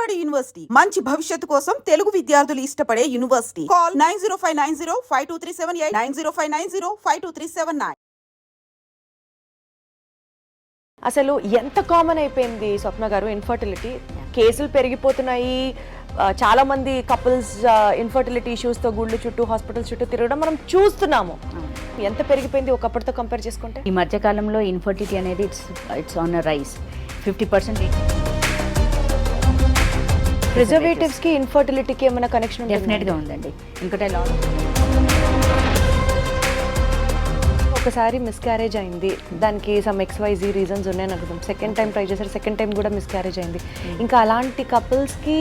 Vijayawada university మంచి భవిష్యత్తు కోసం తెలుగు విద్యార్థులు ఇష్టపడే యూనివర్సిటీ. కాల్ 9059052378 9059052379. అసలు ఎంత కామన్ అయిపోయింది స్వప్న గారు ఇన్ఫర్టిలిటీ. కేసులు పెరిగిపోతున్నాయి. చాలా మంది కపుల్స్ ఇన్ఫర్టిలిటీ ఇష్యూస్తో గుళ్ళు చుట్టూ హాస్పిటల్స్ చుట్టూ తిరగడం మనం చూస్తున్నాము. ఎంత పెరిగిపోయింది ఒకప్పటితో కంపేర్ చేసుకుంటే? ఈ మధ్య కాలంలో ఇన్ఫర్టిలిటీ అనేది ఇట్స్ ఆన్ రైస్. 50% ప్రిజర్వేటివ్స్ కి ఇన్ఫర్టిలిటీకి ఏమైనా కనెక్షన్? డెఫినెట్గా ఉందండి. ఎందుకంటే ఒకసారి మిస్క్యారేజ్ అయింది, దానికి సమ్ XYZ రీజన్స్ ఉన్నాయి అనుకుందాం. సెకండ్ టైం ట్రై చేశారు, సెకండ్ టైం కూడా మిస్క్యారేజ్ అయింది. ఇంకా అలాంటి కపుల్స్కి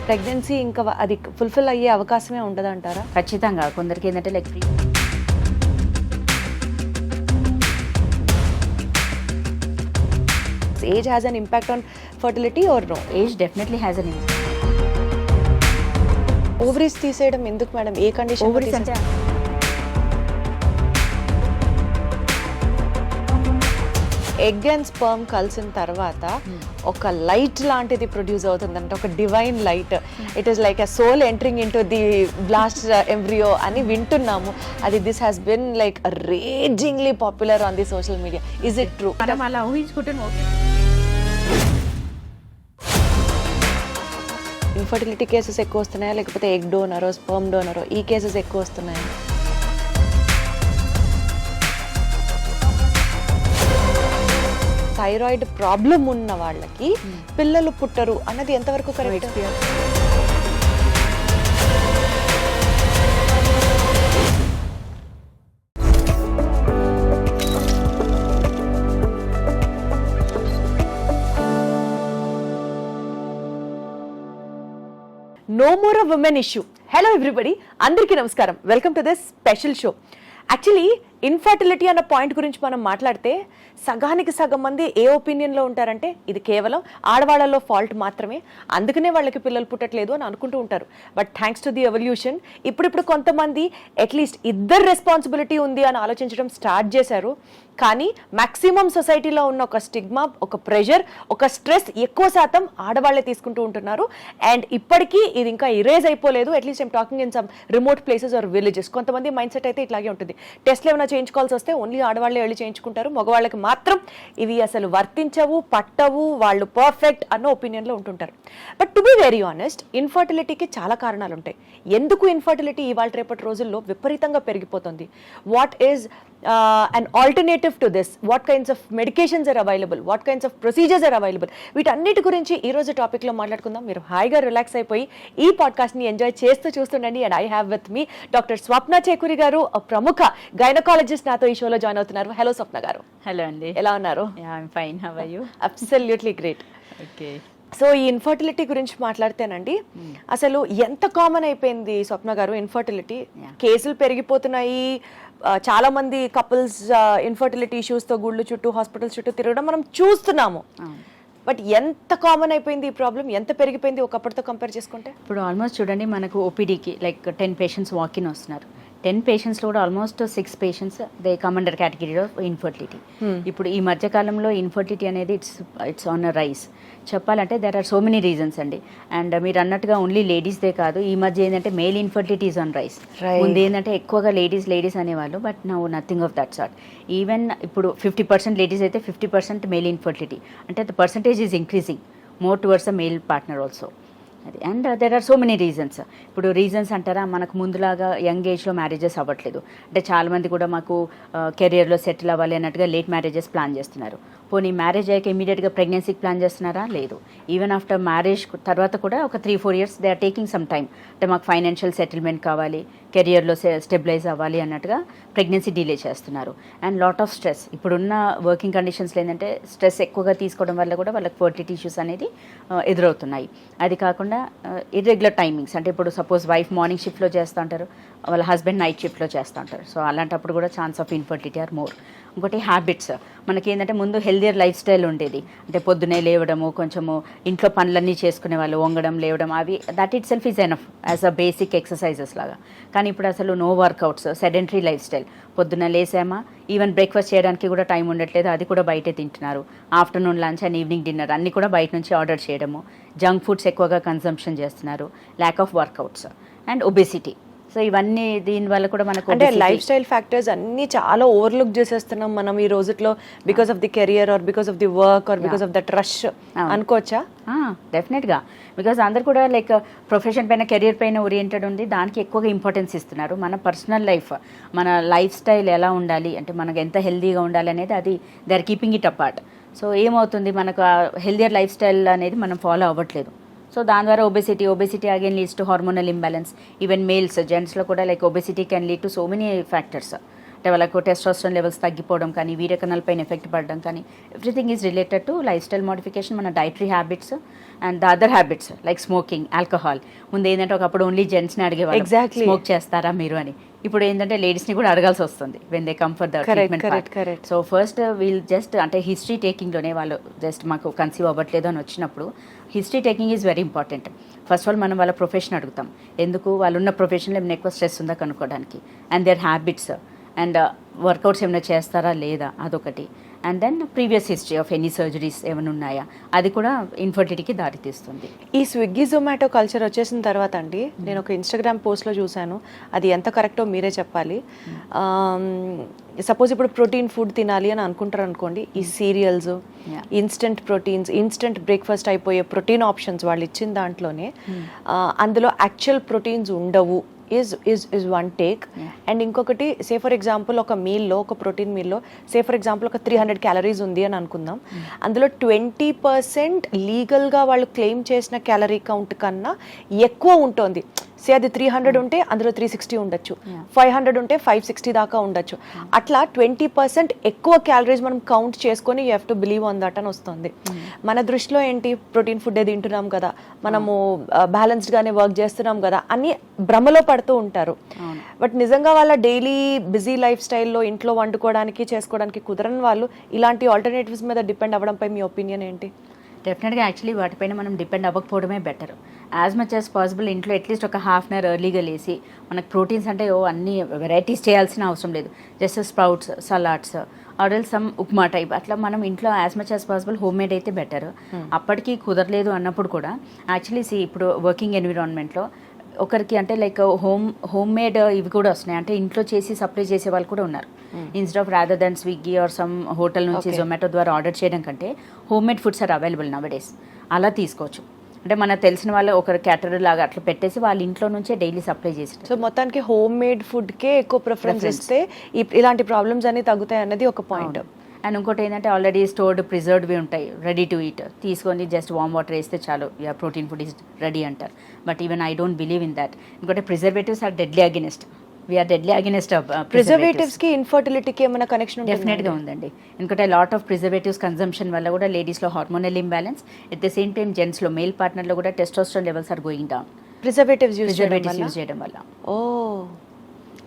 ప్రెగ్నెన్సీ ఇంకా అది ఫుల్ఫిల్ అయ్యే అవకాశమే ఉండదు అంటారా? ఖచ్చితంగా. కొందరికి ఏంటంటే like age has an impact on fertility or no? Age definitely has an impact. Ovaries తీసేయడం ఎందుకు మేడం? ఏ కండిషన్? ఓవరీస్ అంటే ఎగ్ అండ్ స్పర్మ్ కలిసిన తర్వాత ఒక లైట్ లాంటిది ప్రొడ్యూస్ అవుతుందంట, ఒక divine light. It is like a soul entering into the blast embryo అని వింటున్నాము. అది this has been like ragingly popular on the social media. Is it true? మనం అలా ఊహించుకుంటున్నాం. ఇన్ఫర్టిలిటీ కేసెస్ ఎక్కువ వస్తున్నాయా, లేకపోతే ఎగ్ డోనరో స్పర్మ్ డోనరో ఈ కేసెస్ ఎక్కువ వస్తున్నాయా? థైరాయిడ్ ప్రాబ్లం ఉన్న వాళ్ళకి పిల్లలు పుట్టరు అన్నది ఎంతవరకు correct? No more a women issue. Hello everybody, అందరికీ నమస్కారం. Welcome to this special show. Actually infertility అన్న పాయింట్ గురించి మనం మాట్లాడితే సగానికి సగం మంది ఏ ఒపీనియన్లో ఉంటారంటే ఇది కేవలం ఆడవాళ్ళలో ఫాల్ట్ మాత్రమే, అందుకనే వాళ్ళకి పిల్లలు పుట్టట్లేదు అని అనుకుంటూ ఉంటారు. But thanks to the evolution ఇప్పుడు కొంతమంది అట్లీస్ట్ ఇద్దరు రెస్పాన్సిబిలిటీ ఉంది అని ఆలోచించడం స్టార్ట్ చేశారు. కానీ మ్యాక్సిమం సొసైటీలో ఉన్న ఒక స్టిగ్మా, ఒక ప్రెషర్, ఒక స్ట్రెస్ ఎక్కువ శాతం ఆడవాళ్లే తీసుకుంటూ ఉంటున్నారు. అండ్ ఇప్పటికీ ఇది ఇంకా ఇరేజ్ అయిపోలేదు. At least I'm talking in some remote places or villages. కొంతమంది మైండ్ సెట్ అయితే ఇట్లాగే ఉంటుంది. టెస్ట్లు ఏమైనా చేయించుకోవాల్సి వస్తే ఓన్లీ ఆడవాళ్ళే వెళ్ళి చేయించుకుంటారు, మగవాళ్ళకి మాత్రం ఇవి అసలు వర్తించవు, పట్టవు, వాళ్ళు పర్ఫెక్ట్ అన్న ఒపీనియన్లో ఉంటుంటారు. But to be very honest, ఇన్ఫర్టిలిటీకి చాలా కారణాలు ఉంటాయి. ఎందుకు ఇన్ఫర్టిలిటీ ఇవాళ రేపటి రోజుల్లో విపరీతంగా పెరిగిపోతుంది? What is an alternative to this? What kinds of medications are available? What kinds of procedures are available? వీటన్నిటి గురించి ఈ రోజు టాపిక్ లో మాట్లాడుకుందాం. మీరు హాయిగా రిలాక్స్ అయిపోయి ఈ పాడ్కాస్ట్ ని ఎంజాయ్ చేస్తూ చూస్తుండండి. And I have with me doctor Swapna Chekuri garu, ప్రముఖ గైనకాలజిస్ట్, నాతో ఈ షోలో జాయిన్ అవుతున్నారు. హలో స్వప్న గారు. హలో అండి, ఎలా ఉన్నారు? Fine. How are you? Absolutely great. Okay. So ఈ ఇన్ఫర్టిలిటీ గురించి మాట్లాడితేనండి, అసలు ఎంత కామన్ అయిపోయింది స్వప్న గారు ఇన్ఫర్టిలిటీ. కేసులు పెరిగిపోతున్నాయి. చాలా మంది కపుల్స్ ఇన్ఫర్టిలిటీ ఇష్యూస్తో గుళ్ళు చుట్టూ హాస్పిటల్స్ చుట్టూ తిరగడం మనం చూస్తున్నాము. బట్ ఎంత కామన్ అయిపోయింది ఈ ప్రాబ్లం, ఎంత పెరిగిపోయింది ఒకప్పటితో కంపేర్ చేసుకుంటే? ఇప్పుడు ఆల్మోస్ట్ చూడండి, మనకు ఓపీడీకి లైక్ 10 పేషెంట్స్ వాకిన్ వస్తున్నారు. 10 పేషెంట్స్లో కూడా almost 6 patients they come under category of infertility. ఇప్పుడు ఈ మధ్య కాలంలో ఇన్ఫర్టిలిటీ అనేది ఇట్స్ ఆన్ రైస్. చెప్పాలంటే there are so many reasons అండి. అండ్ మీరు అన్నట్టుగా ఓన్లీ లేడీస్దే కాదు, ఈ మధ్య ఏంటంటే male infertility is on rise. ముందు ఏంటంటే ఎక్కువగా లేడీస్ అనేవాళ్ళు, but now nothing of that sort. Even ఇప్పుడు 50% లేడీస్ అయితే 50% మేల్ ఇన్ఫర్టిలిటీ, అంటే the percentage is increasing more towards the male partner also. అది. And there are so many reasons. ఇప్పుడు reasons అంటారా, మనకు ముందులాగా యంగ్ ఏజ్లో మ్యారేజెస్ అవ్వట్లేదు. అంటే చాలామంది కూడా మాకు కెరియర్లో సెటిల్ అవ్వాలి అన్నట్టుగా లేట్ మ్యారేజెస్ ప్లాన్ చేస్తున్నారు. పోనీ మ్యారేజ్ అయ్యాక ఇమీడియట్గా ప్రెగ్నెన్సీకి ప్లాన్ చేస్తున్నారా? లేదు. ఈవెన్ ఆఫ్టర్ మ్యారేజ్ తర్వాత కూడా ఒక 3-4 years they are taking some time. అంటే మాకు ఫైనాన్షియల్ సెటిల్మెంట్ కావాలి, కెరియర్లో స్టెబిలైజ్ అవ్వాలి అన్నట్టుగా ప్రెగ్నెన్సీ డిలే చేస్తున్నారు. And lot of stress. ఇప్పుడున్న వర్కింగ్ కండిషన్స్లో ఏంటంటే స్ట్రెస్ ఎక్కువగా తీసుకోవడం వల్ల కూడా వాళ్ళకి ఫర్టిలిటీ ఇష్యూస్ అనేది ఎదురవుతున్నాయి. అది కాకుండా ఇర్రెగ్యులర్ టైమింగ్స్, అంటే ఇప్పుడు సపోజ్ వైఫ్ మార్నింగ్ షిఫ్ట్లో చేస్తూ ఉంటారు, వాళ్ళ హస్బెండ్ నైట్ షిఫ్ట్లో చేస్తూ ఉంటారు. సో అలాంటప్పుడు కూడా chance of infertility are more. ఇంకోటి హ్యాబిట్స్. మనకి ఏంటంటే ముందు హెల్దియర్ లైఫ్ స్టైల్ ఉండేది, అంటే పొద్దునే లేవడము, కొంచెము ఇంట్లో పనులన్నీ చేసుకునే వాళ్ళు, వంగడం లేవడం, అవి that itself is enough as a basic exercises లాగా. కానీ ఇప్పుడు అసలు no workouts, sedentary lifestyle. పొద్దున్న లేసామా, ఈవెన్ బ్రేక్ఫాస్ట్ చేయడానికి కూడా టైం ఉండట్లేదు, అది కూడా బయటే తింటున్నారు. Afternoon lunch and evening dinner అన్నీ కూడా బయట నుంచి ఆర్డర్ చేయడము, జంక్ ఫుడ్స్ ఎక్కువగా కన్సంప్షన్ చేస్తున్నారు, lack of workouts and obesity. So ఇవన్నీ దీనివల్ల కూడా మనకు అంటే లైఫ్ స్టైల్ ఫ్యాక్టర్స్ అన్ని చాలా ఓవర్లుక్ చేసేస్తున్నాం మనం ఈ రోజుట్లో, because of the career or because of the work or because of that rush అనుకోవచ్చా? డెఫినెట్గా, బికాజ్ అందరు కూడా లైక్ ప్రొఫెషన్ పైన, కెరియర్ పైన ఓరియంటెడ్ ఉంది, దానికి ఎక్కువగా ఇంపార్టెన్స్ ఇస్తున్నారు. మన పర్సనల్ లైఫ్, మన లైఫ్ స్టైల్ ఎలా ఉండాలి, అంటే మనకు ఎంత హెల్దీగా ఉండాలి అనేది అది they are keeping it apart. So ఏమవుతుంది, మనకు హెల్దియర్ లైఫ్ స్టైల్ అనేది మనం ఫాలో అవ్వట్లేదు. సో దాని ద్వారా obesity again leads to hormonal imbalance. Even males, జెంట్స్లో కూడా like obesity can lead to so many factors. అంటే వాళ్ళకు టెస్టోస్టెరాన్ లెవెల్స్ తగ్గిపోవడం కానీ, వీర్యకణాల పైన ఎఫెక్ట్ పడడం కానీ, everything is related to lifestyle modification. మన dietary habits and the other habits like smoking, alcohol. ముందు ఏంటంటే ఒకప్పుడు ఓన్లీ జెంట్స్ని అడిగేవాళ్ళు, Exactly. స్మోక్ చేస్తారా మీరు అని. ఇప్పుడు ఏంటంటే లేడీస్ని కూడా అడగాల్సి వస్తుంది when they come for the treatment part. So first we'll just అంటే హిస్టరీ టేకింగ్లోనే వాళ్ళు జస్ట్ మాకు కన్సీవ్ అవ్వట్లేదు అని వచ్చినప్పుడు history taking is very important. First of all మనం వాళ్ళ ప్రొఫెషన్ అడుగుతాం, ఎందుకు వాళ్ళు ఉన్న ప్రొఫెషన్లో ఏమైనా ఎక్కువ స్ట్రెస్ ఉందా కనుక్కోవడానికి, and their habits and workouts ఏమైనా చేస్తారా లేదా అదొకటి, and then previous history of any surgeries ఏమైనా ఉన్నాయా, అది కూడా ఇన్ఫర్టిలిటీకి దారితీస్తుంది. ఈ స్విగ్గీ జొమాటో కల్చర్ వచ్చేసిన తర్వాత అండి, నేను ఒక ఇన్స్టాగ్రామ్ పోస్ట్లో చూశాను, అది ఎంత కరెక్టో మీరే చెప్పాలి. సపోజ్ ఇప్పుడు ప్రోటీన్ ఫుడ్ తినాలి అని అనుకుంటారు అనుకోండి, ఈ serials, instant proteins, instant breakfast అయిపోయే ప్రోటీన్ ఆప్షన్స్ వాళ్ళు ఇచ్చిన దాంట్లోనే అందులో యాక్చువల్ ప్రోటీన్స్ ఉండవు is one take. అండ్ ఇంకొకటి, సే ఫర్ ఎగ్జాంపుల్ ఒక మీల్లో, ఒక ప్రోటీన్ మీల్లో సే ఫర్ ఎగ్జాంపుల్ ఒక 300 క్యాలరీస్ ఉంది అని అనుకుందాం, అందులో 20% లీగల్గా వాళ్ళు క్లెయిమ్ చేసిన క్యాలరీ కౌంట్ కన్నా ఎక్కువ ఉంటుంది. సే అది 300 ఉంటే అందులో 360 ఉండొచ్చు, 500 ఉంటే 560 దాకా ఉండొచ్చు. అట్లా 20% ఎక్కువ క్యాలరీస్ మనం కౌంట్ చేసుకొని you have to believe on that అని వస్తుంది. మన దృష్టిలో ఏంటి, ప్రోటీన్ ఫుడ్ తింటున్నాం కదా, మనము బ్యాలెన్స్డ్గానే వర్క్ చేస్తున్నాం కదా అని భ్రమలో పడుతూ ఉంటారు. బట్ నిజంగా వాళ్ళ డైలీ బిజీ లైఫ్ స్టైల్లో ఇంట్లో వండుకోవడానికి చేసుకోవడానికి కుదరని వాళ్ళు ఇలాంటి ఆల్టర్నేటివ్స్ మీద డిపెండ్ అవ్వడంపై మీ ఒపీనియన్ ఏంటి? డెఫినెట్గా యాక్చువల్లీ వాటిపైన మనం డిపెండ్ అవ్వకపోవడమే better. As much as possible ఇంట్లో అట్లీస్ట్ ఒక హాఫ్ అన్ అవర్ ఎర్లీగా లేసి, మనకు ప్రోటీన్స్ అంటే అన్ని వెరైటీస్ చేయాల్సిన అవసరం లేదు, just sprouts, salads or some upma type అట్లా మనం ఇంట్లో as much as possible homemade అయితే బెటర్. అప్పటికి కుదరలేదు అన్నప్పుడు కూడా యాక్చువల్లీ ఇప్పుడు వర్కింగ్ ఎన్విరాన్మెంట్లో ఒకరికి అంటే లైక్ హోమ్ మేడ్ ఇవి కూడా వస్తున్నాయి, అంటే ఇంట్లో చేసి సప్లై చేసే వాళ్ళు కూడా ఉన్నారు. Instead of rather than Swiggy or some hotel నుంచి జొమాటో ద్వారా ఆర్డర్ చేయడం కంటే homemade foods are available nowadays. అలా తీసుకోవచ్చు. అంటే మనకు తెలిసిన వాళ్ళు ఒకరు క్యాటరర్ లాగా అట్లా పెట్టేసి వాళ్ళ ఇంట్లో నుంచే డైలీ సప్లై చేసి, సో మొత్తానికి హోమ్ మేడ్ ఫుడ్కే ఎక్కువ ప్రిఫరెన్స్ ఇస్తే ఇలాంటి ప్రాబ్లమ్స్ అన్ని తగ్గుతాయి అన్నది ఒక పాయింట్. అండ్ ఇంకోటి ఏంటంటే ఆల్రెడీ స్టోర్డ్ ప్రిజర్వ్డ్వి ఉంటాయి, రెడీ టు ఈట్, తీసుకొని జస్ట్ వామ్ వాటర్ వేస్తే చాలు, yeah protein food is ready అంటారు. But even I don't believe in that. ఇంకోటి preservatives are deadly against. We are deadly against of preservatives కి ఇన్ఫర్టిలిటీకి ఏమైనా కనెక్షన్? డెఫినెట్గా ఉందండి. ఎందుకంటే లాట్ ఆఫ్ ప్రిజర్వేటివ్స్ కన్సంప్షన్ వల్ల కూడా లేడీస్లో hormonal imbalance, at the same time జెంట్స్లో మేల్ పార్ట్నర్లో కూడా testosterone levels are going down preservatives use చేయడం వల్ల. ఓ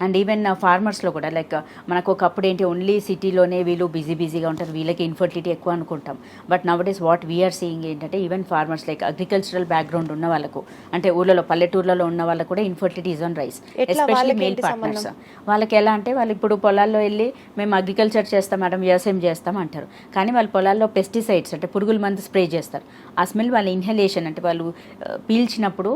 అండ్ ఈవెన్ ఫార్మర్స్లో కూడా లైక్ మనకు ఒకప్పుడు ఏంటి ఓన్లీ సిటీలోనే వీళ్ళు బిజీగా ఉంటారు, వీళ్ళకి ఇన్ఫర్టిలిటీ ఎక్కువ అనుకుంటాం. But now days what we are seeing ఏంటంటే even farmers like agricultural background ఉన్న వాళ్ళకు, అంటే ఊళ్ళలో పల్లెటూర్లలో ఉన్న వాళ్ళకు కూడా infertility is on rise, especially male partners. వాళ్ళకి ఎలా అంటే వాళ్ళు ఇప్పుడు పొలాల్లో వెళ్ళి మేము అగ్రికల్చర్ చేస్తాం మేడం, వ్యవసాయం చేస్తాం అంటారు, కానీ వాళ్ళ పొలాల్లో పెస్టిసైడ్స్ అంటే పురుగుల మందు స్ప్రే చేస్తారు. ఆ స్మెల్ వాళ్ళ ఇన్హలేషన్ అంటే వాళ్ళు పీల్చినప్పుడు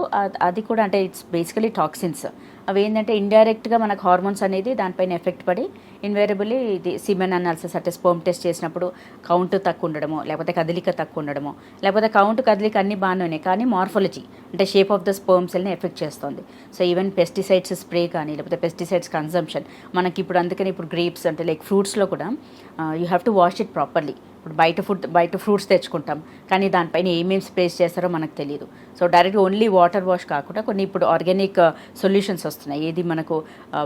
అది కూడా అంటే ఇట్స్ బేసికలీ టాక్సిన్స్. అవి ఏంటంటే ఇండైరెక్ట్గా మనకు హార్మోన్స్ అనేది దానిపైన ఎఫెక్ట్ పడి ఇన్వేరబుల్లీ ఇది సిమెన్ అనాలిసిస్ అంటే స్పర్మ్ టెస్ట్ చేసినప్పుడు కౌంట్ తక్కువ ఉండడమో, లేకపోతే కదలిక తక్కువ ఉండడమో, లేకపోతే కౌంట్ కదలిక అన్ని బాగానే ఉన్నాయి కానీ మార్ఫాలజీ అంటే షేప్ ఆఫ్ ద స్పర్మ్ సెల్ని ఎఫెక్ట్ చేస్తుంది. సో ఈవెన్ పెస్టిసైడ్స్ స్ప్రే కానీ లేకపోతే పెస్టిసైడ్స్ కన్సంప్షన్ మనకి ఇప్పుడు, అందుకని ఇప్పుడు గ్రేప్స్ అంటే లైక్ ఫ్రూట్స్లో కూడా you have to wash it properly. ఇప్పుడు బయట ఫ్రూట్స్ తెచ్చుకుంటాం కానీ దానిపైన ఏమేమి స్ప్రేస్ చేస్తారో మనకు తెలియదు. సో డైరెక్ట్గా ఓన్లీ వాటర్ వాష్ కాకుండా కొన్ని ఇప్పుడు ఆర్గానిక్ సొల్యూషన్స్ వస్తున్నాయి, ఏది మనకు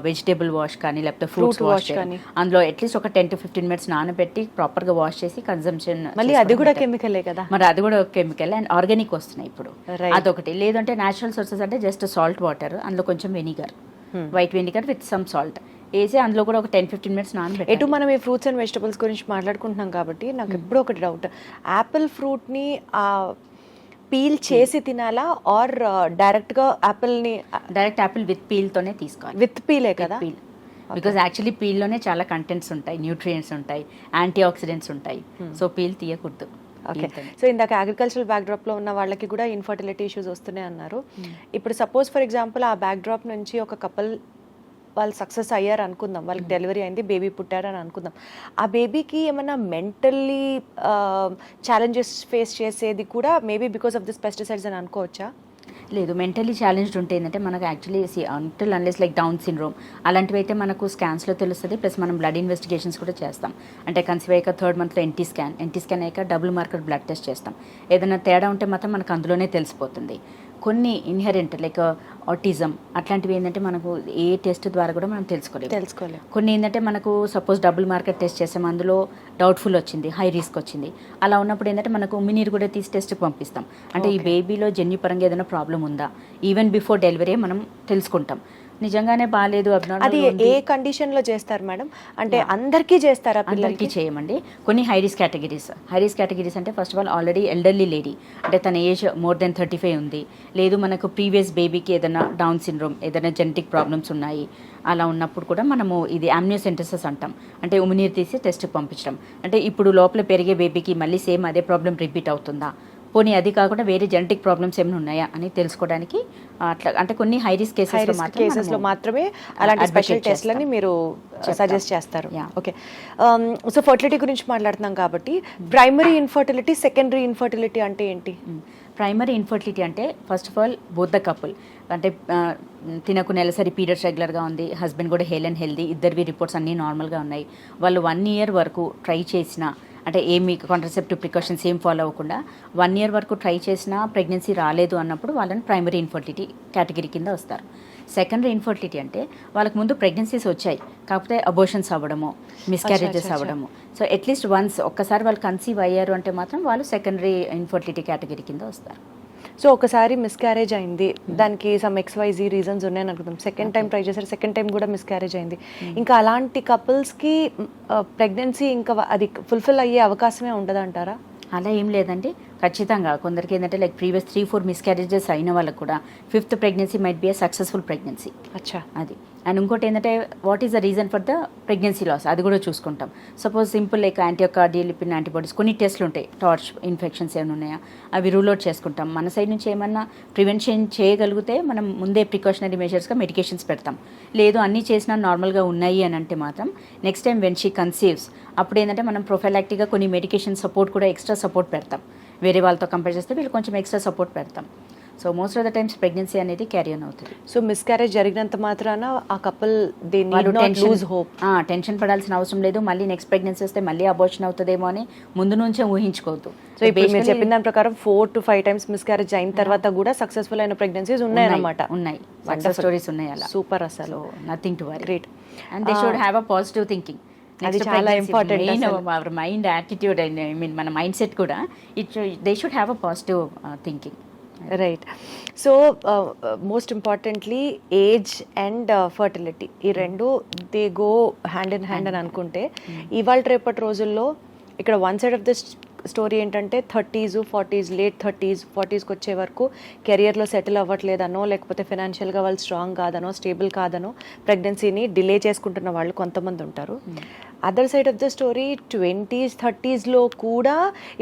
వెజిటేబుల్ వాష్ కానీ లేకపోతే ఫ్రూట్స్ వాష్ కానీ, అందులో అట్లీస్ట్ ఒక 10 to 15 minutes నానబెట్టి ప్రాపర్గా వాష్ చేసి కన్సంప్షన్. మళ్ళీ అది కూడా కెమికలే కదా, మరి అది కూడా కెమికల్ అండ్ ఆర్గానిక్ వస్తున్నాయి ఇప్పుడు. అదొకటి. లేదంటే న్యాచురల్ సోర్సెస్ అంటే జస్ట్ సాల్ట్ వాటర్, అందులో కొంచెం vinegar, white vinegar with some salt, వేసి అందులో కూడా ఒక 10-15 మినిట్స్ నానబెట్టాలి. ఎటు మనం ఈ ఫ్రూట్స్ అండ్ వెజిటబుల్స్ గురించి మాట్లాడుకుంటున్నాం కాబట్టి నాకు ఎప్పుడూ ఒకటి డౌట్, యాపిల్ ఫ్రూట్ని పీల్ చేసి తినాలా ఆర్ డైరెక్ట్గా యాపిల్ని డైరెక్ట్ యాపిల్ విత్ పీల్తోనే తీసుకోవాలి. విత్ పీలే కదా? పీల్, బికాజ్ యాక్చువల్లీ పీల్లోనే చాలా కంటెంట్స్ ఉంటాయి, న్యూట్రియంట్స్ ఉంటాయి, యాంటీ ఆక్సిడెంట్స్ ఉంటాయి. సో పీల్ తీయకూడదు. ఓకే. సో ఇందాక అగ్రికల్చరల్ బ్యాక్డ్రాప్లో ఉన్న వాళ్ళకి కూడా ఇన్ఫర్టిలిటీ ఇష్యూస్ వస్తున్నాయి అన్నారు. ఇప్పుడు సపోజ్ ఫర్ ఎగ్జాంపుల్ ఆ బ్యాక్డ్రాప్ నుంచి ఒక కపుల్ వాళ్ళు సక్సెస్ అయ్యారు అనుకుందాం, వాళ్ళకి డెలివరీ అయింది, బేబీ పుట్టారని అనుకుందాం. ఆ బేబీకి ఏమైనా మెంటల్లీ ఛాలెంజెస్ ఫేస్ చేసేది కూడా maybe because of this pesticides అని అనుకోవచ్చా? లేదు, మెంటలీ ఛాలెంజ్డ్ ఉంటే ఏంటంటే మనకు actually until unless like down syndrome అలాంటివి అయితే మనకు స్కాన్స్లో తెలుస్తుంది. ప్లస్ మనం బ్లడ్ ఇన్వెస్టిగేషన్స్ కూడా చేస్తాం. అంటే కన్సీవ్ అయ్యాక 3rd మంత్లో ఎన్టీ స్కాన్ అయ్యాక డబుల్ మార్కర్ బ్లడ్ టెస్ట్ చేస్తాం. ఏదైనా తేడా ఉంటే మాత్రం మనకు అందులోనే తెలిసిపోతుంది. కొన్ని ఇన్హెరెంట్ లైక్ ఆటిజం అట్లాంటివి ఏంటంటే మనకు ఏ టెస్ట్ ద్వారా కూడా మనం తెలుసుకోలేము. కొన్ని ఏంటంటే మనకు సపోజ్ డబుల్ మార్కర్ టెస్ట్ చేసాం, అందులో డౌట్ఫుల్ వచ్చింది, హై రిస్క్ వచ్చింది. అలా ఉన్నప్పుడు ఏంటంటే మనకు ఉమ్మినీరు కూడా తీసి టెస్ట్కి పంపిస్తాం. అంటే ఈ బేబీలో జన్యుపరంగా ఏదైనా ప్రాబ్లం ఉందా, ఈవెన్ బిఫోర్ డెలివరీ మనం తెలుసుకుంటాం. నిజంగానే బాగాలేదు, అది ఏ కండిషన్లో చేస్తారు మేడం? అంటే అందరికీ చేస్తారా? అందరికీ చేయమండి. కొన్ని హై రిస్క్ కేటగిరీస్ అంటే first of all already elderly lady, అంటే తన ఏజ్ మోర్ దెన్ 35 ఉంది, లేదు మనకు ప్రీవియస్ బేబీకి ఏదైనా డౌన్ సిండ్రోమ్, ఏదైనా జెనెటిక్ ప్రాబ్లమ్స్ ఉన్నాయి, అలా ఉన్నప్పుడు కూడా మనము ఇది ఆమ్నియోసెంటసిస్ అంటాం. అంటే ఉమినీరు తీసి టెస్ట్కి పంపించడం. అంటే ఇప్పుడు లోపల పెరిగే బేబీకి మళ్ళీ సేమ్ అదే ప్రాబ్లం రిపీట్ అవుతుందా, పోనీ అది కాకుండా వేరే జెనెటిక్ ప్రాబ్లమ్స్ ఏమైనా ఉన్నాయా అని తెలుసుకోవడానికి అట్లా, అంటే కొన్ని హై రిస్క్ కేసెస్లో మాత్రమే అలాంటి స్పెషల్ టెస్ట్లని మీరు సజెస్ట్ చేస్తారు. ఓకే. సో ఫర్టిలిటీ గురించి మాట్లాడుతున్నాం కాబట్టి ప్రైమరీ ఇన్ఫర్టిలిటీ, సెకండరీ ఇన్ఫర్టిలిటీ అంటే ఏంటి? ప్రైమరీ ఇన్ఫర్టిలిటీ అంటే first of all both the couple, అంటే తినకు నెలసరి పీరియడ్స్ రెగ్యులర్గా ఉంది, హస్బెండ్ కూడా హెల్దీ, ఇద్దరివి రిపోర్ట్స్ అన్నీ నార్మల్గా ఉన్నాయి, వాళ్ళు 1 year వరకు ట్రై చేసిన, అంటే ఏమి కాంట్రసెప్టివ్ ప్రికాషన్స్ ఏం ఫాలో అవ్వకుండా 1 year వరకు ట్రై చేసినా ప్రెగ్నెన్సీ రాలేదు అన్నప్పుడు వాళ్ళని ప్రైమరీ ఇన్ఫర్టిలిటీ కేటగిరీ కింద వస్తారు. సెకండరీ ఇన్ఫర్టిలిటీ అంటే వాళ్ళకి ముందు ప్రెగ్నెన్సీస్ వచ్చాయి, కాకపోతే అబోషన్స్ అవ్వడము, మిస్క్యారేజెస్ అవ్వడము. సో అట్లీస్ట్ వన్స్ ఒక్కసారి వాళ్ళు కన్సీవ్ అయ్యారు అంటే మాత్రం వాళ్ళు సెకండరీ ఇన్ఫర్టిలిటీ కేటగిరీ కింద వస్తారు. సో ఒకసారి మిస్క్యారేజ్ అయింది, దానికి సమ్ XYZ రీజన్స్ ఉన్నాయని అనుకుందాం, సెకండ్ టైం ట్రై చేశారు, సెకండ్ టైం కూడా మిస్క్యారేజ్ అయింది, ఇంకా అలాంటి కపుల్స్కి ప్రెగ్నెన్సీ ఇంకా అది ఫుల్ఫిల్ అయ్యే అవకాశమే ఉండదంటారా? అలా ఏం లేదండి, ఖచ్చితంగా కొందరికి ఏంటంటే లైక్ ప్రీవియస్ 3-4 మిస్క్యారేజెస్ అయిన వాళ్ళకు కూడా 5th pregnancy might be a successful pregnancy. అచ్చా. అది. అండ్ ఇంకోటి ఏంటంటే what is the reason for the pregnancy loss, అది కూడా చూసుకుంటాం. Suppose simple like anticardiolipin antibodies, కొన్ని టెస్ట్లు ఉంటాయి, టార్చ్ ఇన్ఫెక్షన్స్ ఏమైనా ఉన్నాయా అవి రూల్ అవుట్ చేసుకుంటాం. మన సైడ్ నుంచి ఏమన్నా ప్రివెన్షన్ చేయగలిగితే మనం ముందే ప్రికాషనరీ మెజర్స్గా మెడికేషన్స్ పెడతాం. లేదు అన్నీ చేసినా నార్మల్గా ఉన్నాయి అని అంటే మాత్రం next time when she conceives అప్పుడు ఏంటంటే మనం ప్రొఫైలాక్టిక్గా కొన్ని మెడికేషన్ సపోర్ట్ కూడా ఎక్స్ట్రా సపోర్ట్ పెడతాం. వేరే వాళ్ళతో కంపేర్ చేస్తే వీళ్ళు కొంచెం ఎక్స్ట్రా సపోర్ట్ పెడతాం. So most of the times pregnancy అనేది క్యారీ ఆన్ అవుతుంది. సో మిస్క్యారేజ్ జరిగినంత మాత్రాన ఆ కపుల్ టెన్షన్ పడాల్సిన అవసరం లేదు. మళ్ళీ నెక్స్ట్ ప్రెగ్నెన్సీ వస్తే మళ్ళీ అబార్షన్ అవుతుందేమో అని ముందు నుంచే ఊహించుకోవద్దు. సో ఇప్పుడు మీరు చెప్పిన దాని ప్రకారం 4 to 5 times మిస్క్యారేజ్ అయిన తర్వాత కూడా సక్సెస్ఫుల్ అయిన ప్రెగ్నెన్సీస్ ఉన్నాయన్నమాట. ఉన్నాయి, సక్సెస్ స్టోరీస్ ఉన్నాయి. అలా సూపర్, అసలు nothing to worry. Great. And they should have a positive thinking. అది చాలా important. Our mind attitude and I mean మన మైండ్ సెట్ కూడా they should have a positive thinking. Right. So most importantly age and fertility, ఈ రెండు they go hand in hand అని అనుకుంటే ఇవాళ రేపటి రోజుల్లో ఇక్కడ one side of the story ఏంటంటే 30s, 40s, లేట్ 30s, 40sకి వచ్చే వరకు కెరియర్లో సెటిల్ అవ్వట్లేదనో, లేకపోతే ఫినాన్షియల్గా వాళ్ళు స్ట్రాంగ్ కాదనో, స్టేబుల్ కాదనో ప్రెగ్నెన్సీని డిలే చేసుకుంటున్న వాళ్ళు కొంతమంది ఉంటారు. Other side of the story 20s, 30sలో కూడా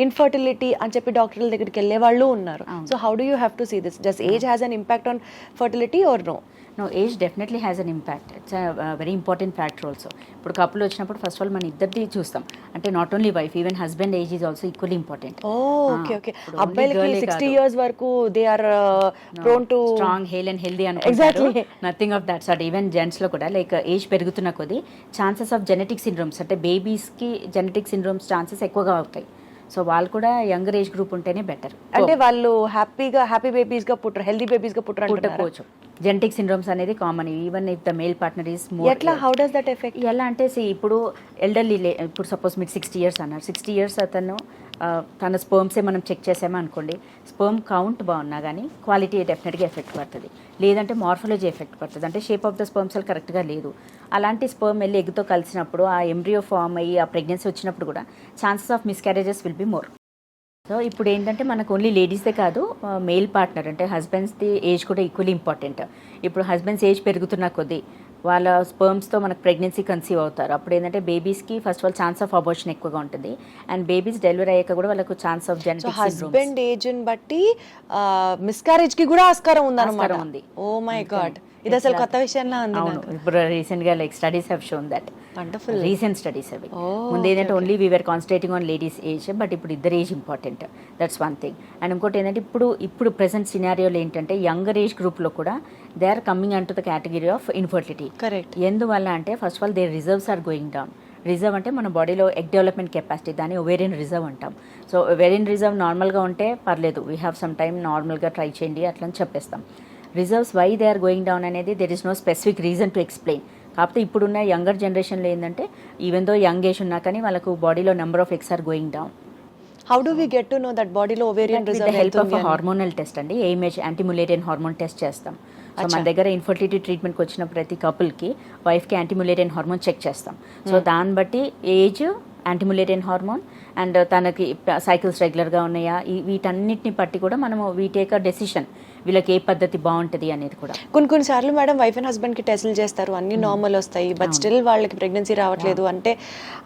ఇన్ఫర్టిలిటీ అని చెప్పి డాక్టర్ల దగ్గరికి వెళ్ళే వాళ్ళు ఉన్నారు. So how do you have to see this? Does age has an impact on fertility or no? No, age definitely has an impact. It's very important factor also. ఇప్పుడు కపుల్ వచ్చినప్పుడు ఫస్ట్ ఆఫ్ ఆల్ మన ఇద్దరిది చూస్తాం, అంటే not only wife, even husband age is also equally important. Okay okay. అబ్బాయిలకి 60 years వరకు they are prone to strong, healthy అనుకుంటారు. Nothing of that sort. Even జెంట్స్లో కూడా లైక్ ఏజ్ పెరుగుతున్న కొద్దీ ఛాన్సెస్ ఆఫ్ జెనెటిక్ సిండ్రోమ్స్, అంటే బేబీస్కి జెనెటిక్ సిండ్రోమ్స్ ఛాన్సెస్ ఎక్కువగా అవుతాయి. సో వాళ్ళు కూడా యంగర్ ఏజ్ గ్రూప్ ఉంటేనే బెటర్. అంటే వాళ్ళు హ్యాపీ బేబీస్గా పుట్టరు, హెల్దీ బేబీస్గా పుట్టకపోవచ్చు. జెనెటిక్ సిండ్రోమ్స్ అనేది common, even if the male partner is more. ఎట్లా, హౌ డస్ దట్ ఎఫెక్ట్? ఎలా అంటే ఇప్పుడు ఎల్డర్లీ, ఇప్పుడు సపోజ్ మీకు 60 years అన్నారు, 60 years అతను తన స్పర్మ్సే మనం చెక్ చేసామో అనుకోండి, స్పర్మ్ కౌంట్ బాగున్నా కానీ క్వాలిటీ డెఫినెట్గా ఎఫెక్ట్ పడుతుంది. లేదంటే మార్ఫాలజీ ఎఫెక్ట్ పడుతుంది, అంటే shape of the sperm cell కరెక్ట్గా లేదు. అలాంటి స్పర్మ్ వెళ్ళి ఎగ్తో కలిసినప్పుడు ఆ ఎంబ్రియో ఫామ్ అయ్యి ఆ ప్రెగ్నెన్సీ వచ్చినప్పుడు కూడా chances of miscarriages will be more. So ఇప్పుడు ఏంటంటే మనకు ఓన్లీ లేడీస్దే కాదు, మేల్ పార్ట్నర్ అంటే హస్బెండ్స్ది ఏజ్ కూడా ఈక్వల్లీ ఇంపార్టెంట్. ఇప్పుడు హస్బెండ్స్ ఏజ్ పెరుగుతున్న కొద్దీ వాళ్ళ స్పర్మ్స్తో మనకు ప్రెగ్నెన్సీ కన్సీవ్ అవుతారు. అప్పుడు ఏంటంటే బేబీస్కి first of all chance of abortion ఎక్కువగా ఉంటుంది. అండ్ బేబీస్ డెలివరీ అయ్యాక కూడా వాళ్ళకు chance of genetic husband age బట్టి మిస్కారేజ్ కి కూడా ఆస్కారం ఉందన్నమాట. ఉంది. ఓ మై గాడ్, ఇది అసలు కొత్త విషయంలో ఉంది. అవును, ఇప్పుడు రీసెంట్ గా like studies have shown that. Wonderful. Recent studies అవి. ముందు ఏంటంటే only we're concentrating on ladies age, but ఇప్పుడు ఇద్దరు age important. That's one thing. And ఇంకోటి ఏంటంటే ఇప్పుడు ప్రెసెంట్ సినారియోలో ఏంటంటే యంగర్ ఏజ్ గ్రూప్లో కూడా they are coming on to the category of infertility. Correct. ఎందువల్ల అంటే first of all their reserves are going down. Reserve అంటే మన బాడీలో ఎగ్ డెవలప్మెంట్ కెపాసిటీ, దాన్ని ఒవేరియన్ రిజర్వ్ అంటాం. సో ఒవేరియన్ రిజర్వ్ నార్మల్గా ఉంటే పర్లేదు, వీ హ్యావ్ సమ్ టైమ్ నార్మల్గా ట్రై చేయండి అట్లా అని చెప్పేస్తాం. Reserves why they are going down అనేది there is no specific reason to explain. కాకపోతే ఇప్పుడున్న యంగర్ జనరేషన్లో ఏంటంటే ఈవెన్ దో యంగ్ ఏజ్ ఉన్నా కానీ వాళ్ళకు బాడీలో number of eggs are going down. How do we get to know that బాడీలో ovarian with the help of hormonal test అండి. ఏమేజ్ యాంటీములేరియన్ హార్మోన్ టెస్ట్ చేస్తాం. సో మన దగ్గర ఇన్ఫర్టిలిటీ ట్రీట్మెంట్కి వచ్చిన ప్రతి కపుల్కి వైఫ్కి యాంటీములేరియన్ హార్మోన్ చెక్ చేస్తాం. సో దాన్ని బట్టి ఏజ్, యాంటీములేరియన్ హార్మోన్ అండ్ తనకి సైకిల్స్ రెగ్యులర్గా ఉన్నాయా, వీటన్నిటిని బట్టి కూడా మనము వీ టేక్ అ డెసిషన్ వీళ్ళకి ఏ పద్ధతి బాగుంటుంది అనేది కూడా. కొన్నిసార్లు మేడం వైఫ్ అండ్ హస్బెండ్కి టెస్టులు చేస్తారు, అన్ని నార్మల్ వస్తాయి, బట్ స్టిల్ వాళ్ళకి ప్రెగ్నెన్సీ రావట్లేదు అంటే